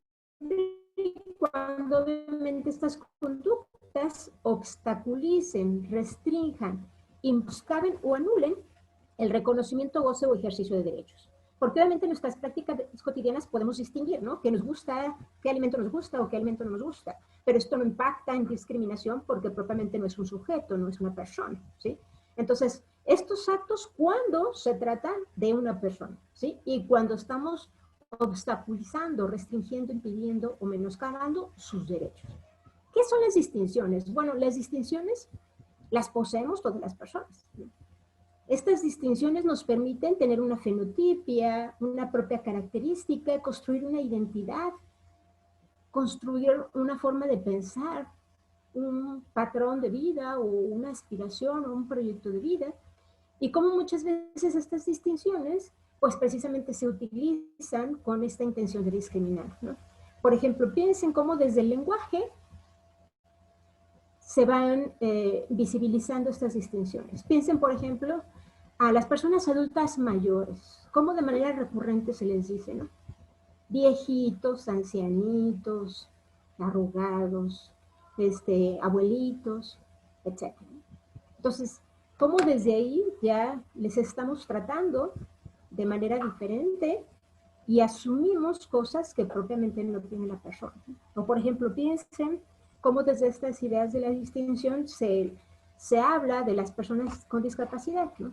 [SPEAKER 2] y cuando obviamente estas conductas obstaculicen, restrinjan, imposcaben o anulen el reconocimiento, goce o ejercicio de derechos. Porque obviamente en nuestras prácticas cotidianas podemos distinguir, ¿no? ¿Qué nos gusta, qué alimento nos gusta o qué alimento no nos gusta? Pero esto no impacta en discriminación porque propiamente no es un sujeto, no es una persona, ¿sí? Entonces, estos actos, cuando se trata de una persona, ¿sí? Y cuando estamos obstaculizando, restringiendo, impidiendo o menoscabando sus derechos. ¿Qué son las distinciones? Bueno, las distinciones las poseemos todas las personas, ¿no? Estas distinciones nos permiten tener una fenotipia, una propia característica, construir una identidad, construir una forma de pensar, un patrón de vida o una aspiración o un proyecto de vida. Y como muchas veces estas distinciones, pues precisamente se utilizan con esta intención de discriminar, ¿no? Por ejemplo, piensen cómo desde el lenguaje se van visibilizando estas distinciones. Piensen, por ejemplo, a las personas adultas mayores, cómo de manera recurrente se les dice, ¿no? Viejitos, ancianitos, arrugados, abuelitos, etc. Entonces, cómo desde ahí ya les estamos tratando de manera diferente y asumimos cosas que propiamente no tiene la persona. O por ejemplo, piensen cómo desde estas ideas de la distinción se habla de las personas con discapacidad, ¿no?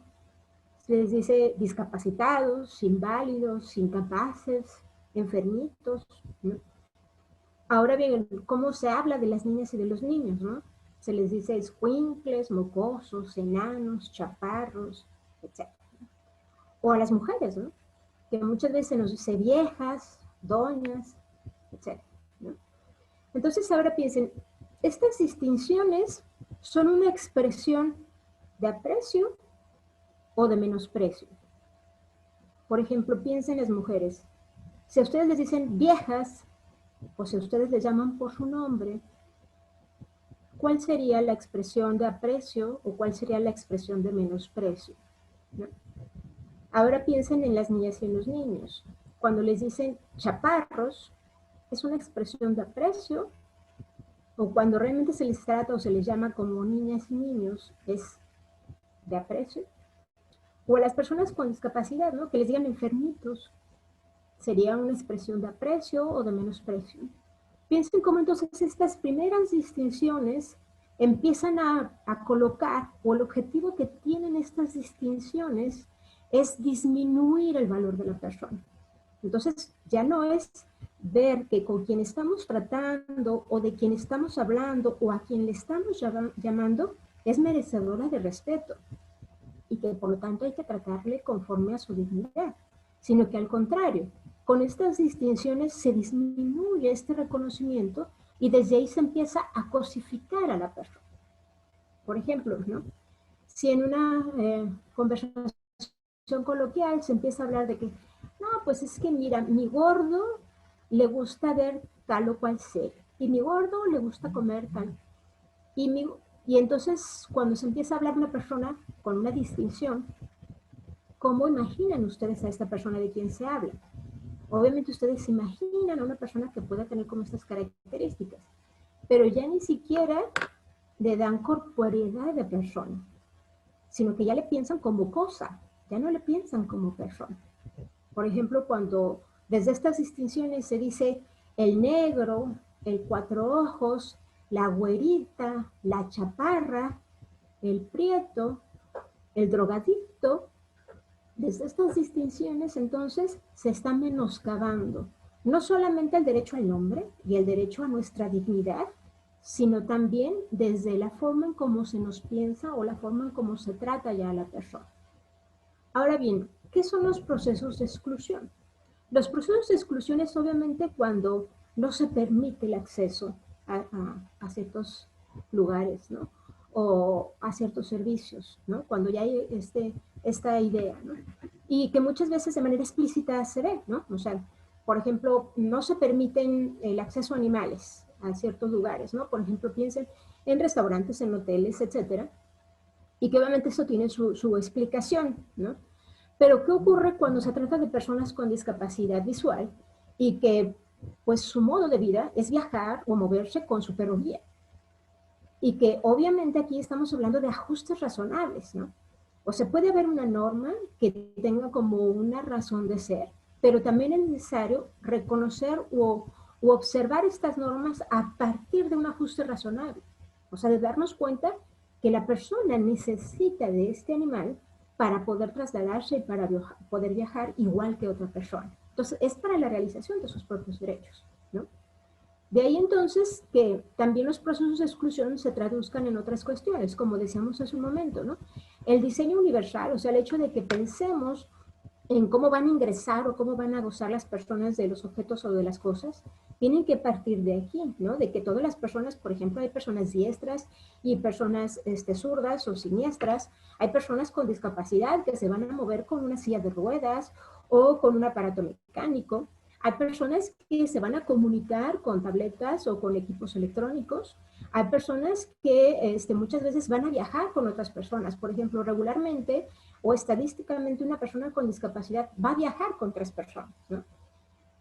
[SPEAKER 2] Se les dice discapacitados, inválidos, incapaces, enfermitos, ¿no? Ahora bien, ¿cómo se habla de las niñas y de los niños, ¿no? Se les dice escuincles, mocosos, enanos, chaparros, etc. O a las mujeres, ¿no? Que muchas veces se nos dice viejas, doñas, etc., ¿no? Entonces ahora piensen, estas distinciones son una expresión de aprecio o de menosprecio. Por ejemplo, piensen en las mujeres. Si a ustedes les dicen viejas, o si a ustedes les llaman por su nombre, ¿cuál sería la expresión de aprecio o cuál sería la expresión de menosprecio, ¿no? Ahora piensen en las niñas y en los niños. Cuando les dicen chaparros, ¿es una expresión de aprecio? O cuando realmente se les trata o se les llama como niñas y niños, ¿es de aprecio? O a las personas con discapacidad, ¿no? Que les digan enfermitos, ¿sería una expresión de aprecio o de menosprecio? Piensen cómo entonces estas primeras distinciones empiezan a colocar, o el objetivo que tienen estas distinciones es disminuir el valor de la persona. Entonces ya no es ver que con quien estamos tratando o de quien estamos hablando o a quien le estamos llamando es merecedora de respeto y que por lo tanto hay que tratarle conforme a su dignidad, sino que al contrario, con estas distinciones se disminuye este reconocimiento y desde ahí se empieza a cosificar a la persona. Por ejemplo, ¿no? Si en una conversación coloquial se empieza a hablar de que, no, pues es que mira, mi gordo le gusta ver tal o cual serie, y mi gordo le gusta comer tal. Y entonces cuando se empieza a hablar de una persona con una distinción, ¿cómo imaginan ustedes a esta persona de quien se habla? Obviamente ustedes se imaginan a una persona que pueda tener como estas características. pero ya ni siquiera le dan corporeidad de persona, sino que ya le piensan como cosa, ya no le piensan como persona. Por ejemplo, cuando desde estas distinciones se dice el negro, el cuatro ojos, la güerita, la chaparra, el prieto, el drogadicto, desde estas distinciones entonces se está menoscabando no solamente el derecho al nombre y el derecho a nuestra dignidad, sino también desde la forma en cómo se nos piensa o la forma en cómo se trata ya a la persona. Ahora bien, ¿qué son los procesos de exclusión? Los procesos de exclusión es obviamente cuando no se permite el acceso a ciertos lugares, ¿no? O a ciertos servicios, ¿no? Cuando ya hay esta idea, ¿no? Y que muchas veces de manera explícita se ve, ¿no? O sea, por ejemplo, no se permiten el acceso a animales a ciertos lugares, ¿no? Por ejemplo, piensen en restaurantes, en hoteles, etcétera, y que obviamente eso tiene su explicación, ¿no? Pero ¿qué ocurre cuando se trata de personas con discapacidad visual y que pues su modo de vida es viajar o moverse con su perro guía? Y que obviamente aquí estamos hablando de ajustes razonables, ¿no? O sea, puede haber una norma que tenga como una razón de ser, pero también es necesario reconocer u observar estas normas a partir de un ajuste razonable. O sea, de darnos cuenta que la persona necesita de este animal para poder trasladarse y para poder viajar igual que otra persona. Entonces, es para la realización de sus propios derechos, ¿no? De ahí entonces que también los procesos de exclusión se traduzcan en otras cuestiones, como decíamos hace un momento, ¿no? El diseño universal, o sea, el hecho de que pensemos en cómo van a ingresar o cómo van a gozar las personas de los objetos o de las cosas, tienen que partir de aquí, ¿no? De que todas las personas, por ejemplo, hay personas diestras y personas zurdas o siniestras, hay personas con discapacidad que se van a mover con una silla de ruedas o con un aparato mecánico, hay personas que se van a comunicar con tabletas o con equipos electrónicos, hay personas que muchas veces van a viajar con otras personas, por ejemplo, regularmente o estadísticamente una persona con discapacidad va a viajar con 3 personas, ¿no?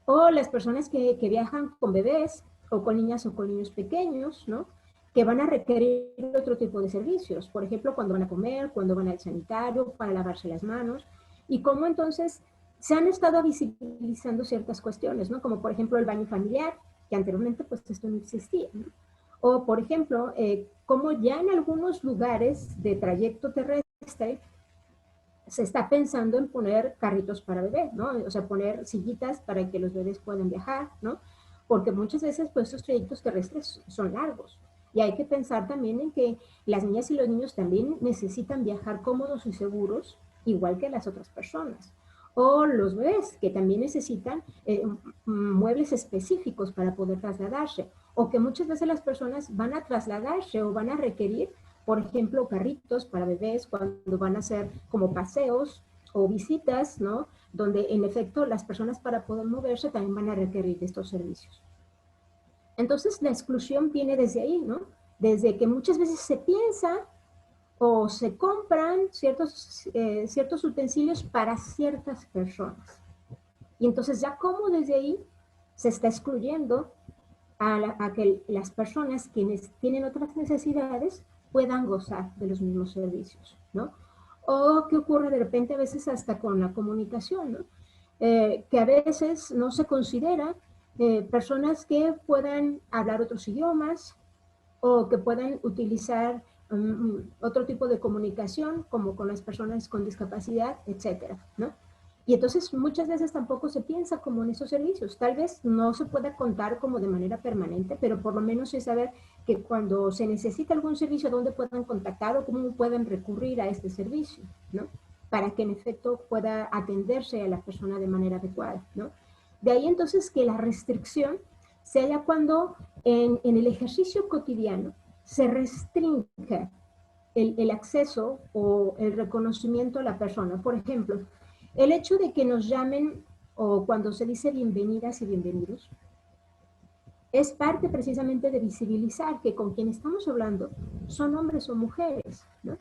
[SPEAKER 2] O las personas que viajan con bebés o con niñas o con niños pequeños, ¿no? Que van a requerir otro tipo de servicios, por ejemplo, cuando van a comer, cuando van al sanitario, para lavarse las manos, y cómo entonces se han estado visibilizando ciertas cuestiones, ¿no? Como por ejemplo el baño familiar, que anteriormente pues esto no existía, ¿no? O por ejemplo, cómo ya en algunos lugares de trayecto terrestre se está pensando en poner carritos para bebés, ¿no? O sea, poner sillitas para que los bebés puedan viajar, ¿no? Porque muchas veces, pues, estos trayectos terrestres son largos. Y hay que pensar también en que las niñas y los niños también necesitan viajar cómodos y seguros, igual que las otras personas. O los bebés, que también necesitan muebles específicos para poder trasladarse. O que muchas veces las personas van a trasladarse o van a requerir por ejemplo, carritos para bebés cuando van a hacer como paseos o visitas, ¿no? Donde en efecto las personas para poder moverse también van a requerir estos servicios. Entonces la exclusión viene desde ahí, ¿no? Desde que muchas veces se piensa o se compran ciertos utensilios para ciertas personas. Y entonces ya como desde ahí se está excluyendo a que las personas quienes tienen otras necesidades puedan gozar de los mismos servicios, ¿no? O que ocurre de repente a veces hasta con la comunicación, ¿no? Que a veces no se considera personas que puedan hablar otros idiomas o que puedan utilizar otro tipo de comunicación como con las personas con discapacidad, etcétera, ¿no? Y entonces muchas veces tampoco se piensa como en esos servicios. Tal vez no se pueda contar como de manera permanente, pero por lo menos es saber que cuando se necesita algún servicio, dónde puedan contactar o cómo pueden recurrir a este servicio, ¿no? Para que en efecto pueda atenderse a la persona de manera adecuada, ¿no? De ahí entonces que la restricción se halla cuando en el ejercicio cotidiano se restringe el acceso o el reconocimiento a la persona. Por ejemplo, el hecho de que nos llamen o cuando se dice bienvenidas y bienvenidos es parte precisamente de visibilizar que con quien estamos hablando son hombres o mujeres, ¿no?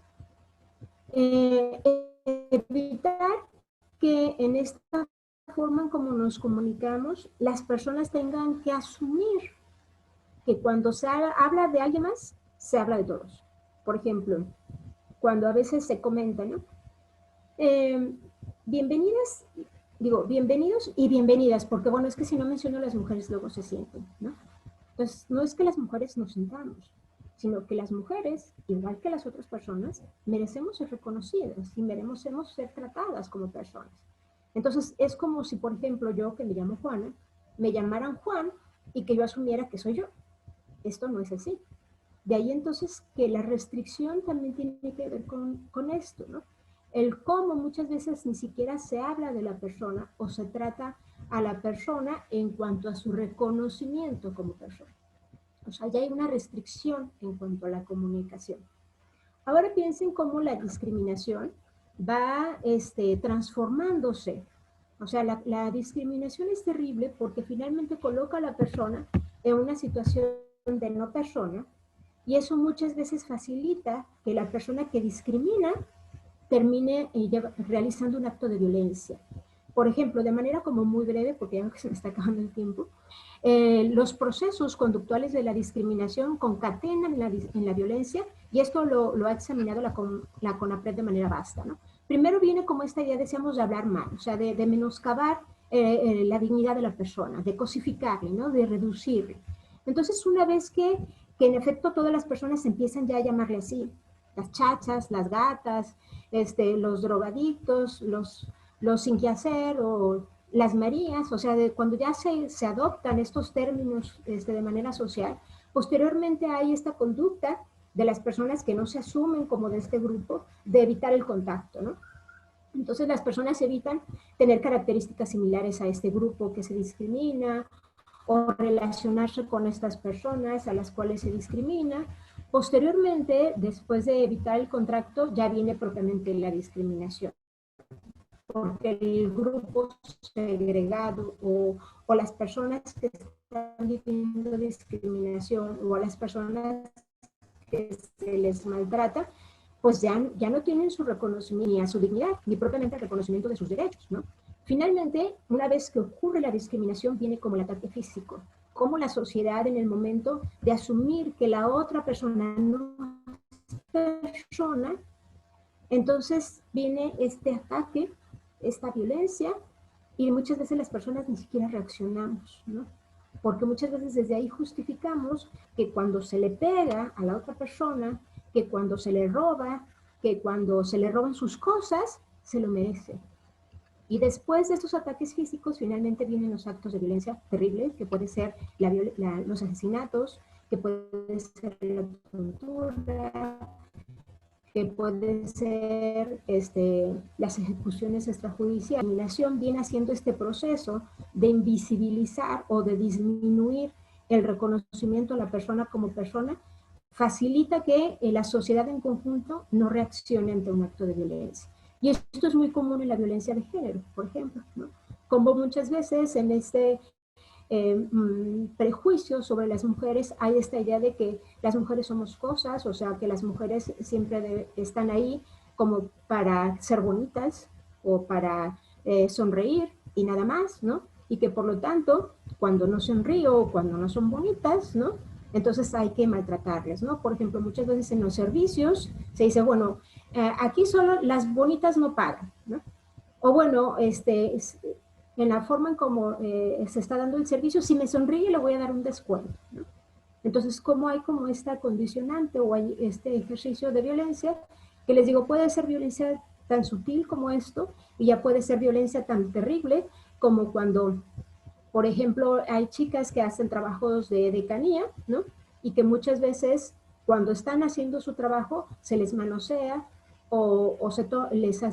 [SPEAKER 2] Evitar que en esta forma en como nos comunicamos las personas tengan que asumir que cuando se habla de alguien más, se habla de todos. Por ejemplo, cuando a veces se comenta, ¿no? Bienvenidas, digo, bienvenidos y bienvenidas, porque bueno, es que si no menciono a las mujeres luego se sienten, ¿no? Entonces, no es que las mujeres nos sintamos, sino que las mujeres, igual que las otras personas, merecemos ser reconocidas y merecemos ser tratadas como personas. Entonces, es como si, por ejemplo, yo que me llamo Juana, me llamaran Juan y que yo asumiera que soy yo. Esto no es así. De ahí entonces que la restricción también tiene que ver con esto, ¿no? El cómo muchas veces ni siquiera se habla de la persona o se trata a la persona en cuanto a su reconocimiento como persona. O sea, ya hay una restricción en cuanto a la comunicación. Ahora piensen cómo la discriminación va transformándose. O sea, la discriminación es terrible porque finalmente coloca a la persona en una situación de no persona y eso muchas veces facilita que la persona que discrimina termine realizando un acto de violencia. Por ejemplo, de manera como muy breve, porque ya se me está acabando el tiempo, los procesos conductuales de la discriminación concatenan en la violencia y esto lo ha examinado la CONAPRED de manera vasta, ¿no? Primero viene como esta idea, decíamos, de hablar mal, o sea, de menoscabar la dignidad de la persona, de cosificarle, ¿no? De reducirle. Entonces, una vez que en efecto todas las personas empiezan ya a llamarle así, las chachas, las gatas, los drogadictos, los sin qué hacer o las Marías, o sea, cuando ya se adoptan estos términos de manera social, posteriormente hay esta conducta de las personas que no se asumen como de este grupo, de evitar el contacto, ¿no? Entonces las personas evitan tener características similares a este grupo que se discrimina o relacionarse con estas personas a las cuales se discrimina. Posteriormente, después de evitar el contacto, ya viene propiamente la discriminación. Porque el grupo segregado o las personas que están viviendo discriminación o a las personas que se les maltrata, pues ya no tienen su reconocimiento ni a su dignidad, ni propiamente el reconocimiento de sus derechos, ¿no? Finalmente, una vez que ocurre la discriminación, viene como el ataque físico, como la sociedad en el momento de asumir que la otra persona no es persona, entonces viene este ataque, esta violencia, y muchas veces las personas ni siquiera reaccionamos, ¿no? Porque muchas veces desde ahí justificamos que cuando se le pega a la otra persona, que cuando se le roba, que cuando se le roban sus cosas, se lo merece. Y después de estos ataques físicos, finalmente vienen los actos de violencia terribles, que puede ser los asesinatos, que puede ser la tortura, que puede ser las ejecuciones extrajudiciales. La discriminación viene haciendo este proceso de invisibilizar o de disminuir el reconocimiento a la persona como persona, facilita que la sociedad en conjunto no reaccione ante un acto de violencia. Y esto es muy común en la violencia de género, por ejemplo, ¿no? Como muchas veces en prejuicio sobre las mujeres, hay esta idea de que las mujeres somos cosas, o sea, que las mujeres siempre están ahí como para ser bonitas o para sonreír y nada más, ¿no? Y que por lo tanto, cuando no sonrío o cuando no son bonitas, ¿no? Entonces hay que maltratarles, ¿no? Por ejemplo, muchas veces en los servicios se dice, bueno, aquí solo las bonitas no pagan, ¿no? O bueno, en la forma en cómo se está dando el servicio, si me sonríe le voy a dar un descuento, ¿no? Entonces, ¿cómo hay como esta condicionante o hay este ejercicio de violencia? Que les digo, puede ser violencia tan sutil como esto y ya puede ser violencia tan terrible como cuando, por ejemplo, hay chicas que hacen trabajos de decanía, ¿no? Y que muchas veces cuando están haciendo su trabajo se les manosea o les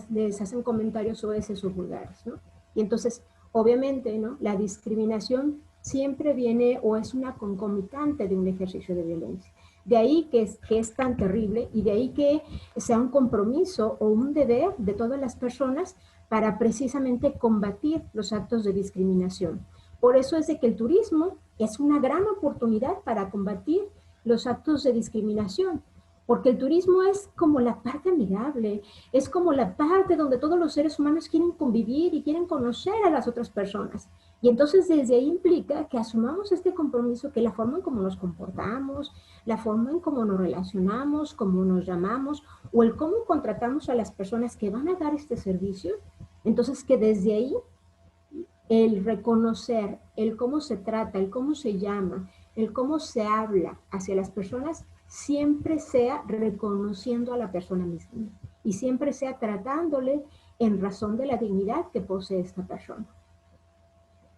[SPEAKER 2] hacen comentarios sobre esos vulgares, ¿no? Y entonces, obviamente, ¿no? La discriminación siempre viene o es una concomitante de un ejercicio de violencia. De ahí que es tan terrible y de ahí que sea un compromiso o un deber de todas las personas para precisamente combatir los actos de discriminación. Por eso es de que el turismo es una gran oportunidad para combatir los actos de discriminación, porque el turismo es como la parte amigable, es como la parte donde todos los seres humanos quieren convivir y quieren conocer a las otras personas. Y entonces desde ahí implica que asumamos este compromiso, que la forma en cómo nos comportamos, la forma en cómo nos relacionamos, cómo nos llamamos, o el cómo contratamos a las personas que van a dar este servicio, entonces que desde ahí el reconocer, el cómo se trata, el cómo se llama, el cómo se habla hacia las personas, siempre sea reconociendo a la persona misma y siempre sea tratándole en razón de la dignidad que posee esta persona.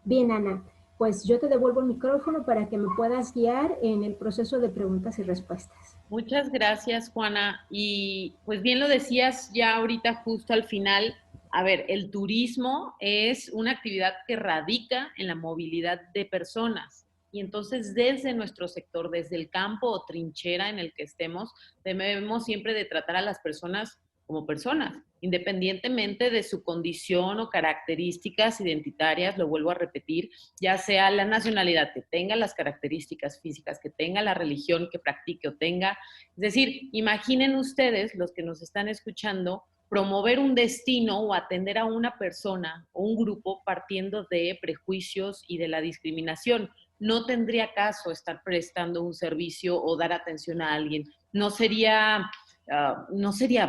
[SPEAKER 2] Bien, Ana, pues yo te devuelvo el micrófono para que me puedas guiar en el proceso de preguntas y respuestas.
[SPEAKER 1] Muchas gracias, Juana. Y pues bien lo decías ya ahorita justo al final. A ver, el turismo es una actividad que radica en la movilidad de personas. Y entonces desde nuestro sector, desde el campo o trinchera en el que estemos, debemos siempre de tratar a las personas como personas, independientemente de su condición o características identitarias, lo vuelvo a repetir, ya sea la nacionalidad que tenga, las características físicas que tenga, la religión que practique o tenga. Es decir, imaginen ustedes, los que nos están escuchando, promover un destino o atender a una persona o un grupo partiendo de prejuicios y de la discriminación. No tendría caso estar prestando un servicio o dar atención a alguien. No sería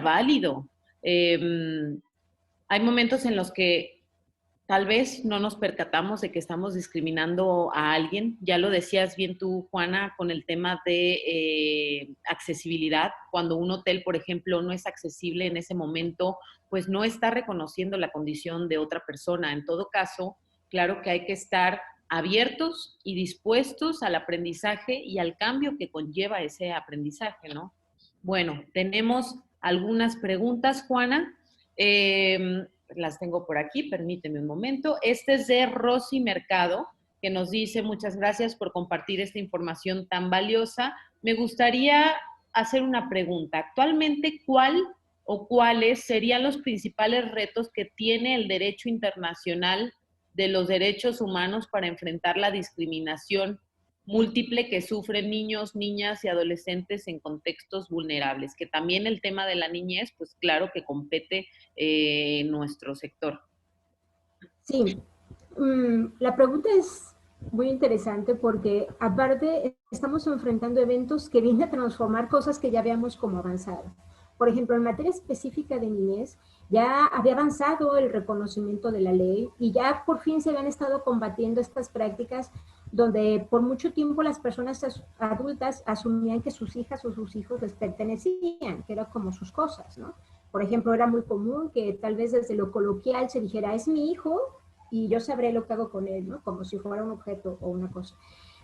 [SPEAKER 1] válido. Hay momentos en los que tal vez no nos percatamos de que estamos discriminando a alguien. Ya lo decías bien tú, Juana, con el tema de accesibilidad. Cuando un hotel, por ejemplo, no es accesible en ese momento, pues no está reconociendo la condición de otra persona. En todo caso, claro que hay que estar abiertos y dispuestos al aprendizaje y al cambio que conlleva ese aprendizaje, ¿no? Bueno, tenemos algunas preguntas, Juana. Las tengo por aquí, permíteme un momento. Este es de Rosy Mercado, que nos dice: muchas gracias por compartir esta información tan valiosa. Me gustaría hacer una pregunta. Actualmente, ¿cuál o cuáles serían los principales retos que tiene el derecho internacional de los derechos humanos para enfrentar la discriminación múltiple que sufren niños, niñas y adolescentes en contextos vulnerables? Que también el tema de la niñez, pues claro que compete en nuestro sector.
[SPEAKER 2] Sí, la pregunta es muy interesante porque aparte estamos enfrentando eventos que vienen a transformar cosas que ya habíamos como avanzado. Por ejemplo, en materia específica de niñez, ya había avanzado el reconocimiento de la ley y ya por fin se habían estado combatiendo estas prácticas donde por mucho tiempo las personas adultas asumían que sus hijas o sus hijos les pertenecían, que eran como sus cosas, ¿no? Por ejemplo, era muy común que tal vez desde lo coloquial se dijera, es mi hijo y yo sabré lo que hago con él, ¿no? Como si fuera un objeto o una cosa.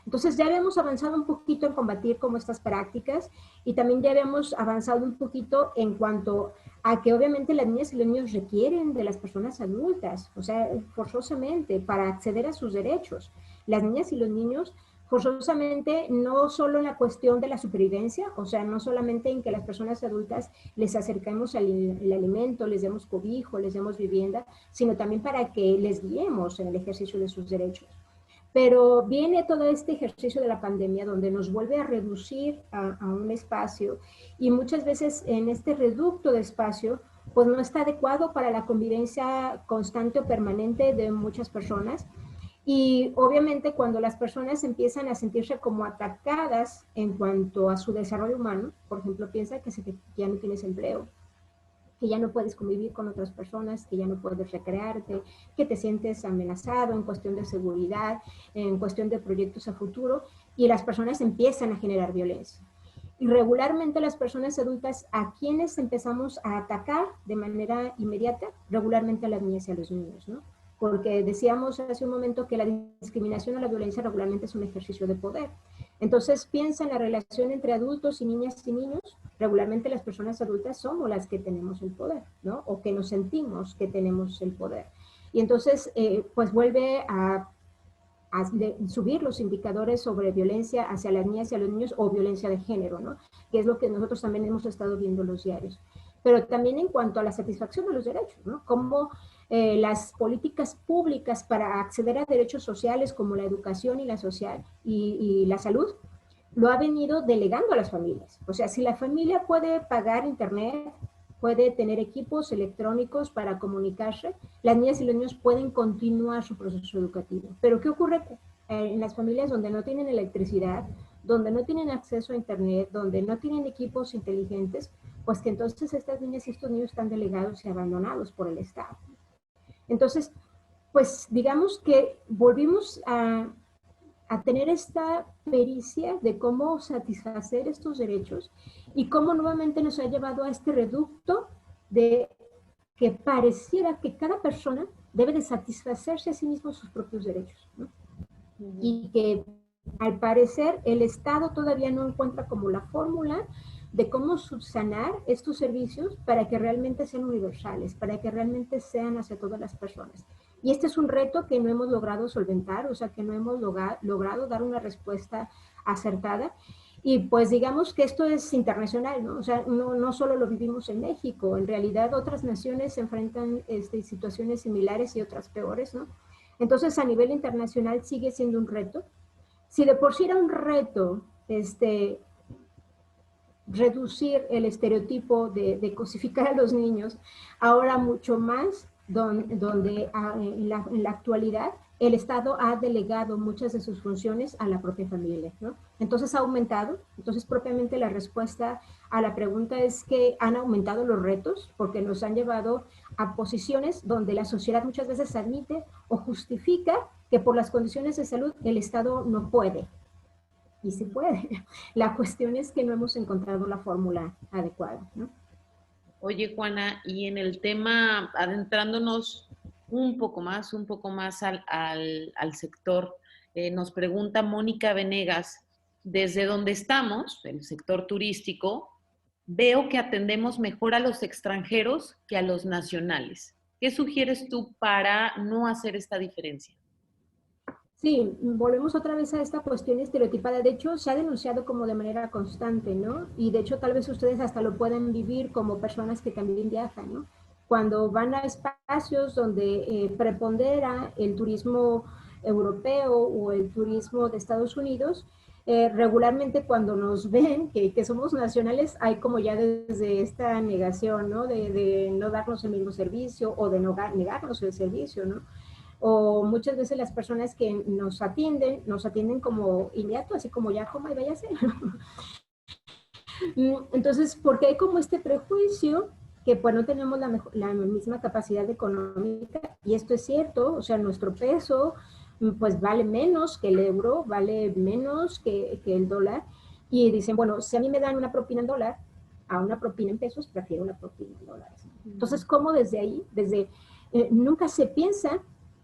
[SPEAKER 2] Entonces ya habíamos avanzado un poquito en combatir como estas prácticas y también ya habíamos avanzado un poquito en cuanto a que obviamente las niñas y los niños requieren de las personas adultas, o sea, forzosamente para acceder a sus derechos. Las niñas y los niños forzosamente no solo en la cuestión de la supervivencia, o sea, no solamente en que las personas adultas les acerquemos el alimento, les demos cobijo, les demos vivienda, sino también para que les guiemos en el ejercicio de sus derechos. Pero viene todo este ejercicio de la pandemia donde nos vuelve a reducir a un espacio y muchas veces en este reducto de espacio pues no está adecuado para la convivencia constante o permanente de muchas personas. Y obviamente cuando las personas empiezan a sentirse como atacadas en cuanto a su desarrollo humano, por ejemplo, piensa que ya no tienes empleo, que ya no puedes convivir con otras personas, que ya no puedes recrearte, que te sientes amenazado en cuestión de seguridad, en cuestión de proyectos a futuro, y las personas empiezan a generar violencia. Y regularmente las personas adultas a quienes empezamos a atacar de manera inmediata, regularmente a las niñas y a los niños, ¿no? Porque decíamos hace un momento que la discriminación o la violencia regularmente es un ejercicio de poder. Entonces piensa en la relación entre adultos y niñas y niños, regularmente las personas adultas somos las que tenemos el poder, ¿no? O que nos sentimos que tenemos el poder. Y entonces, pues vuelve a subir los indicadores sobre violencia hacia las niñas y a los niños o violencia de género, ¿no? Que es lo que nosotros también hemos estado viendo en los diarios. Pero también en cuanto a la satisfacción de los derechos, ¿no? Cómo las políticas públicas para acceder a derechos sociales como la educación y la social y la salud lo ha venido delegando a las familias. O sea, si la familia puede pagar internet, puede tener equipos electrónicos para comunicarse, las niñas y los niños pueden continuar su proceso educativo. Pero ¿qué ocurre en las familias donde no tienen electricidad, donde no tienen acceso a internet, donde no tienen equipos inteligentes? Pues que entonces estas niñas y estos niños están delegados y abandonados por el Estado. Entonces, pues digamos que volvimos a tener esta pericia de cómo satisfacer estos derechos y cómo nuevamente nos ha llevado a este reducto de que pareciera que cada persona debe de satisfacerse a sí mismo sus propios derechos, ¿no? Y que al parecer el Estado todavía no encuentra como la fórmula de cómo subsanar estos servicios para que realmente sean universales, para que realmente sean hacia todas las personas. Y este es un reto que no hemos logrado solventar, o sea, que no hemos logrado dar una respuesta acertada. Y pues digamos que esto es internacional, ¿no? O sea, no solo lo vivimos en México, en realidad otras naciones se enfrentan situaciones similares y otras peores, ¿no? Entonces, a nivel internacional sigue siendo un reto. Si de por sí era un reto reducir el estereotipo de cosificar a los niños, ahora mucho más donde en la actualidad el Estado ha delegado muchas de sus funciones a la propia familia, ¿no? Entonces ha aumentado, entonces propiamente la respuesta a la pregunta es que han aumentado los retos porque nos han llevado a posiciones donde la sociedad muchas veces admite o justifica que por las condiciones de salud el Estado no puede. Y sí puede. La cuestión es que no hemos encontrado la fórmula adecuada, ¿no?
[SPEAKER 1] Oye, Juana, y en el tema, adentrándonos un poco más al sector, nos pregunta Mónica Venegas, desde donde estamos, el sector turístico, veo que atendemos mejor a los extranjeros que a los nacionales. ¿Qué sugieres tú para no hacer esta diferencia?
[SPEAKER 2] Sí, volvemos otra vez a esta cuestión estereotipada. De hecho, se ha denunciado como de manera constante, ¿no? Y de hecho, tal vez ustedes hasta lo pueden vivir como personas que también viajan, ¿no? Cuando van a espacios donde prepondera el turismo europeo o el turismo de Estados Unidos, regularmente cuando nos ven que somos nacionales, hay como ya desde esta negación, ¿no? De no darnos el mismo servicio o de no negarnos el servicio, ¿no? O muchas veces las personas que nos atienden como inmediato, así como ya coma y váyase. Entonces, porque hay como este prejuicio que pues no tenemos la misma capacidad económica, y esto es cierto, o sea, nuestro peso pues vale menos que el euro, vale menos que el dólar, y dicen, bueno, si a mí me dan una propina en dólar, a una propina en pesos, prefiero una propina en dólares. Entonces, ¿cómo desde ahí, nunca se piensa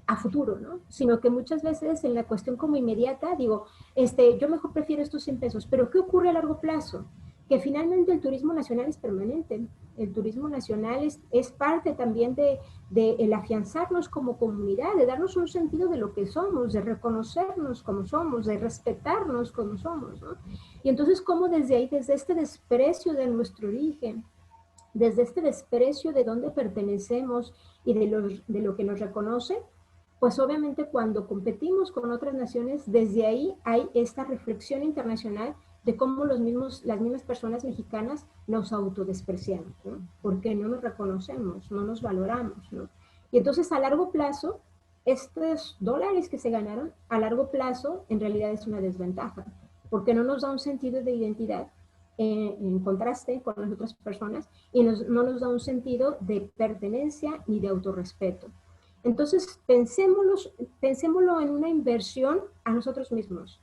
[SPEAKER 2] a futuro, ¿no? Sino que muchas veces en la cuestión como inmediata, digo, yo mejor prefiero estos 100 pesos, pero ¿qué ocurre a largo plazo? Que finalmente el turismo nacional es permanente. El turismo nacional es parte también de el afianzarnos como comunidad, de darnos un sentido de lo que somos, de reconocernos como somos, de respetarnos como somos, ¿no? Y entonces, ¿cómo desde ahí, desde este desprecio de nuestro origen, desde este desprecio de dónde pertenecemos y de lo que nos reconoce, pues obviamente cuando competimos con otras naciones, desde ahí hay esta reflexión internacional de cómo las mismas personas mexicanas nos autodespreciamos, ¿no? Porque no nos reconocemos, no nos valoramos, ¿no? Y entonces a largo plazo, estos dólares que se ganaron, a largo plazo en realidad es una desventaja, porque no nos da un sentido de identidad en contraste con las otras personas y no nos da un sentido de pertenencia ni de autorrespeto. Entonces, pensémoslo en una inversión a nosotros mismos.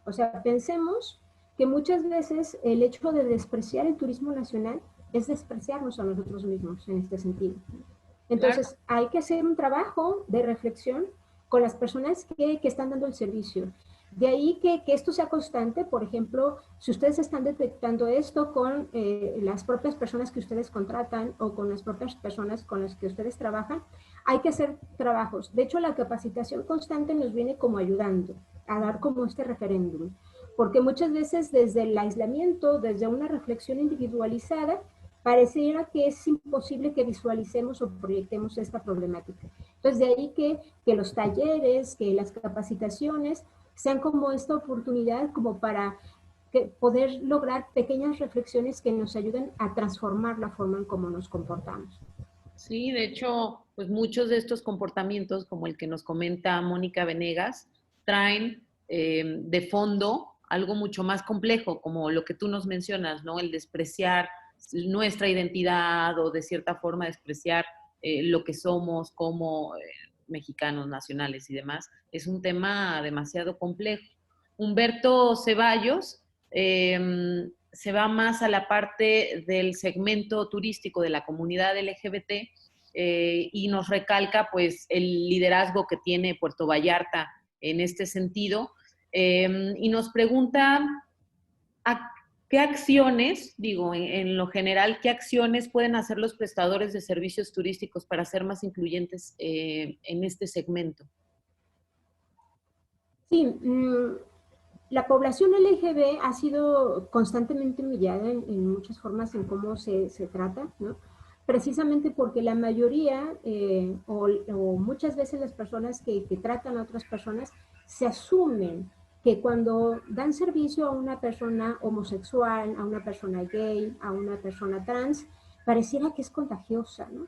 [SPEAKER 2] O sea, pensemos que muchas veces el hecho de despreciar el turismo nacional es despreciarnos a nosotros mismos en este sentido. Entonces, claro, hay que hacer un trabajo de reflexión con las personas que están dando el servicio. De ahí que esto sea constante. Por ejemplo, si ustedes están detectando esto con las propias personas que ustedes contratan o con las propias personas con las que ustedes trabajan, hay que hacer trabajos. De hecho, la capacitación constante nos viene como ayudando a dar como este referéndum, porque muchas veces desde el aislamiento, desde una reflexión individualizada, pareciera que es imposible que visualicemos o proyectemos esta problemática. Entonces, de ahí que los talleres, que las capacitaciones sean como esta oportunidad como para poder lograr pequeñas reflexiones que nos ayuden a transformar la forma en cómo nos comportamos.
[SPEAKER 1] Sí, de hecho, pues muchos de estos comportamientos, como el que nos comenta Mónica Venegas, traen de fondo algo mucho más complejo, como lo que tú nos mencionas, ¿no? El despreciar nuestra identidad o de cierta forma despreciar lo que somos como mexicanos nacionales y demás. Es un tema demasiado complejo. Humberto Ceballos se va más a la parte del segmento turístico de la comunidad LGBT y nos recalca pues el liderazgo que tiene Puerto Vallarta en este sentido y nos pregunta a qué acciones, digo, en lo general, qué acciones pueden hacer los prestadores de servicios turísticos para ser más incluyentes en este segmento.
[SPEAKER 2] Sí, la población LGB ha sido constantemente humillada en muchas formas en cómo se trata, ¿no? Precisamente porque la mayoría o muchas veces las personas que tratan a otras personas se asumen que cuando dan servicio a una persona homosexual, a una persona gay, a una persona trans, pareciera que es contagiosa, ¿no?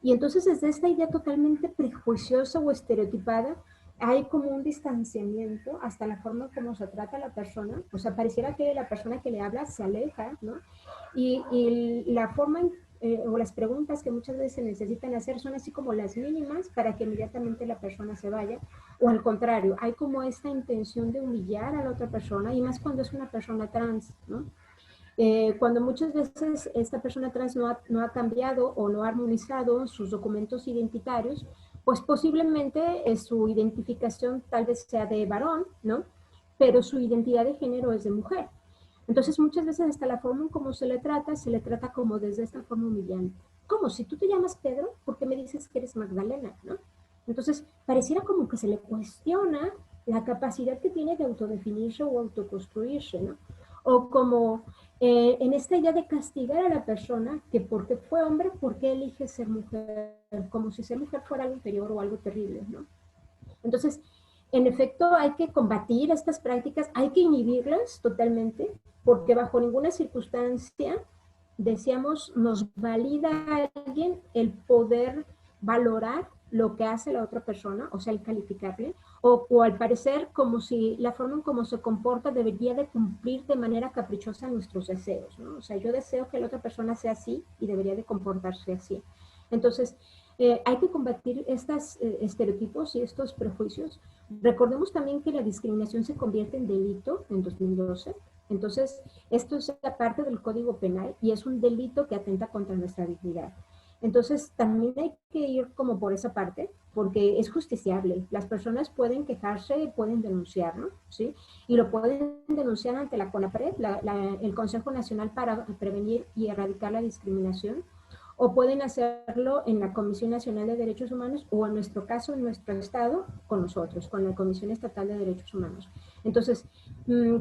[SPEAKER 2] Y entonces desde esta idea totalmente prejuiciosa o estereotipada, hay como un distanciamiento hasta la forma como se trata a la persona, o sea, pareciera que la persona que le habla se aleja, ¿no? Y la forma o las preguntas que muchas veces se necesitan hacer son así como las mínimas para que inmediatamente la persona se vaya, o al contrario, hay como esta intención de humillar a la otra persona, y más cuando es una persona trans, ¿no? Cuando muchas veces esta persona trans no ha cambiado o no ha armonizado sus documentos identitarios, pues posiblemente su identificación tal vez sea de varón, ¿no? Pero su identidad de género es de mujer. Entonces muchas veces hasta la forma en cómo se le trata como desde esta forma humillante. ¿Cómo? Si tú te llamas Pedro, ¿por qué me dices que eres Magdalena, ¿no? Entonces pareciera como que se le cuestiona la capacidad que tiene de autodefinirse o autoconstruirse, ¿no? O como en esta idea de castigar a la persona que porque fue hombre, ¿por qué elige ser mujer? Como si ser mujer fuera algo inferior o algo terrible, ¿no? Entonces, en efecto, hay que combatir estas prácticas, hay que inhibirlas totalmente, porque bajo ninguna circunstancia, decíamos, nos valida a alguien el poder valorar lo que hace la otra persona, o sea, el calificarle, o al parecer como si la forma en cómo se comporta debería de cumplir de manera caprichosa nuestros deseos, ¿no? O sea, yo deseo que la otra persona sea así y debería de comportarse así. Entonces, hay que combatir estos estereotipos y estos prejuicios. Recordemos también que la discriminación se convierte en delito en 2012. Entonces, esto es parte del Código Penal y es un delito que atenta contra nuestra dignidad. Entonces, también hay que ir como por esa parte, porque es justiciable. Las personas pueden quejarse, pueden denunciarlo, ¿sí? Y lo pueden denunciar ante la CONAPRED, el Consejo Nacional para Prevenir y Erradicar la Discriminación, o pueden hacerlo en la Comisión Nacional de Derechos Humanos o en nuestro caso, en nuestro estado, con nosotros, con la Comisión Estatal de Derechos Humanos. Entonces,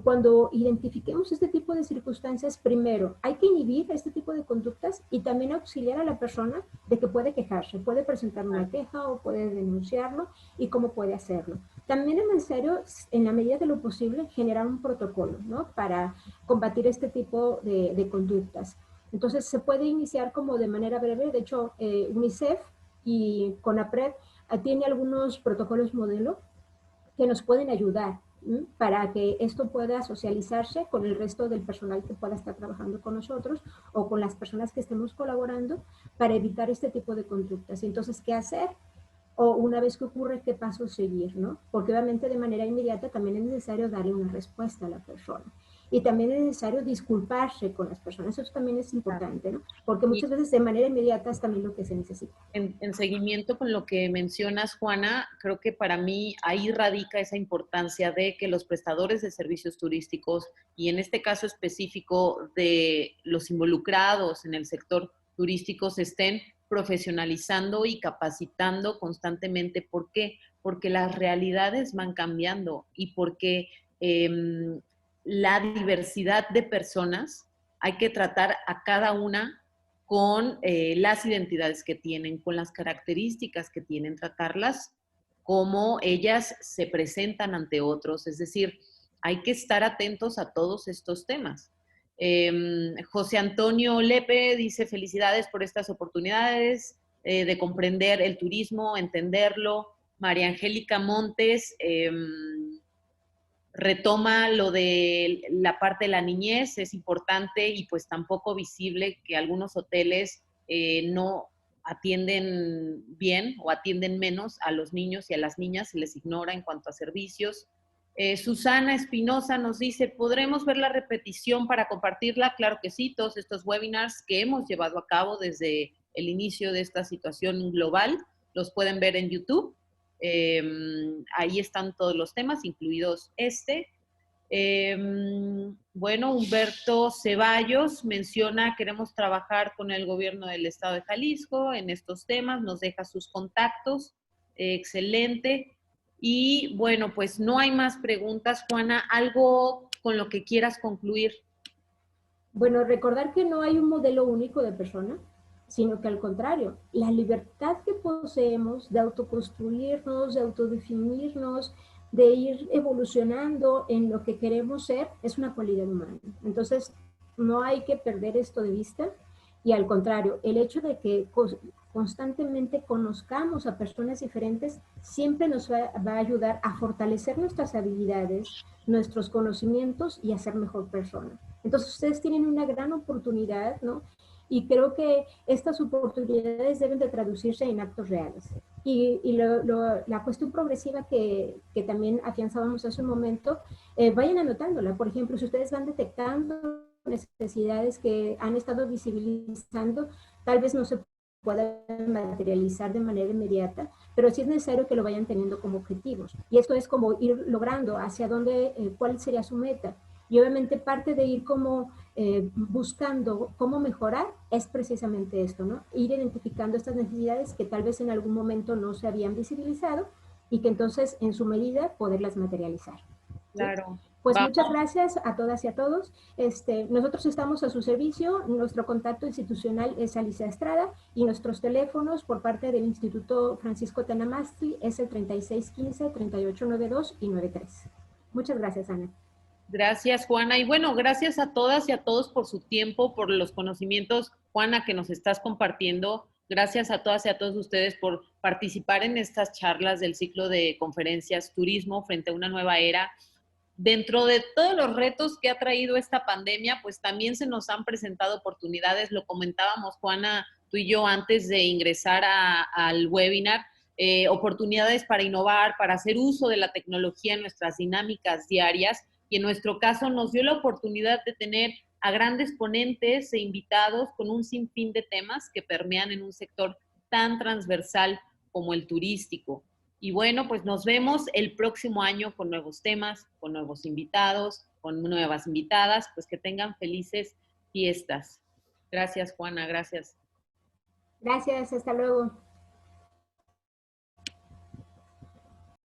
[SPEAKER 2] cuando identifiquemos este tipo de circunstancias, primero, hay que inhibir este tipo de conductas y también auxiliar a la persona de que puede quejarse, puede presentar una queja o puede denunciarlo y cómo puede hacerlo. También es necesario, en la medida de lo posible, generar un protocolo, ¿no? Para combatir este tipo de conductas. Entonces se puede iniciar como de manera breve. De hecho, UNICEF y CONAPRED tiene algunos protocolos modelo que nos pueden ayudar para que esto pueda socializarse con el resto del personal que pueda estar trabajando con nosotros o con las personas que estemos colaborando para evitar este tipo de conductas. Entonces, ¿qué hacer? O una vez que ocurre, ¿qué paso seguir, no? Porque obviamente de manera inmediata también es necesario darle una respuesta a la persona. Y también es necesario disculparse con las personas. Eso también es importante, ¿no? Porque muchas veces de manera inmediata es también lo que se necesita.
[SPEAKER 1] En seguimiento con lo que mencionas, Juana, creo que para mí ahí radica esa importancia de que los prestadores de servicios turísticos y en este caso específico de los involucrados en el sector turístico se estén profesionalizando y capacitando constantemente. ¿Por qué? Porque las realidades van cambiando y porque la diversidad de personas hay que tratar a cada una con las identidades que tienen, con las características que tienen, tratarlas como ellas se presentan ante otros. Es decir, hay que estar atentos a todos estos temas. José Antonio Lepe dice, felicidades por estas oportunidades de comprender el turismo, entenderlo. María Angélica Montes retoma lo de la parte de la niñez, es importante y pues tampoco visible que algunos hoteles no atienden bien o atienden menos a los niños y a las niñas, se les ignora en cuanto a servicios. Susana Espinosa nos dice, ¿podremos ver la repetición para compartirla? Claro que sí, todos estos webinars que hemos llevado a cabo desde el inicio de esta situación global, los pueden ver en YouTube. Ahí están todos los temas, incluidos este. Bueno, Humberto Ceballos menciona, queremos trabajar con el gobierno del estado de Jalisco en estos temas, nos deja sus contactos, excelente. Y bueno, pues no hay más preguntas. Juana, ¿algo con lo que quieras concluir?
[SPEAKER 2] Bueno, recordar que no hay un modelo único de persona, sino que al contrario, la libertad que poseemos de autoconstruirnos, de autodefinirnos, de ir evolucionando en lo que queremos ser, es una cualidad humana. Entonces, no hay que perder esto de vista y al contrario, el hecho de que constantemente conozcamos a personas diferentes siempre nos va a ayudar a fortalecer nuestras habilidades, nuestros conocimientos y a ser mejor persona. Entonces, ustedes tienen una gran oportunidad, ¿no? Y creo que estas oportunidades deben de traducirse en actos reales. Y la cuestión progresiva que también afianzábamos hace un momento, vayan anotándola. Por ejemplo, si ustedes van detectando necesidades que han estado visibilizando, tal vez no se puedan materializar de manera inmediata, pero sí es necesario que lo vayan teniendo como objetivos. Y esto es como ir logrando hacia dónde, cuál sería su meta. Y obviamente parte de ir como buscando cómo mejorar es precisamente esto, ¿no? Ir identificando estas necesidades que tal vez en algún momento no se habían visibilizado y que entonces en su medida poderlas materializar.
[SPEAKER 1] Claro.
[SPEAKER 2] ¿Sí? Pues muchas gracias a todas y a todos. Nosotros estamos a su servicio. Nuestro contacto institucional es Alicia Estrada y nuestros teléfonos por parte del Instituto Francisco Tenamastri es el 3615-3892 y 93. Muchas gracias, Ana.
[SPEAKER 1] Gracias, Juana. Y bueno, gracias a todas y a todos por su tiempo, por los conocimientos, Juana, que nos estás compartiendo. Gracias a todas y a todos ustedes por participar en estas charlas del ciclo de conferencias Turismo frente a una nueva era. Dentro de todos los retos que ha traído esta pandemia, pues también se nos han presentado oportunidades. Lo comentábamos, Juana, tú y yo, antes de ingresar al webinar, oportunidades para innovar, para hacer uso de la tecnología en nuestras dinámicas diarias. Y en nuestro caso nos dio la oportunidad de tener a grandes ponentes e invitados con un sinfín de temas que permean en un sector tan transversal como el turístico. Y bueno, pues nos vemos el próximo año con nuevos temas, con nuevos invitados, con nuevas invitadas, pues que tengan felices fiestas. Gracias, Juana, gracias.
[SPEAKER 2] Gracias, hasta luego.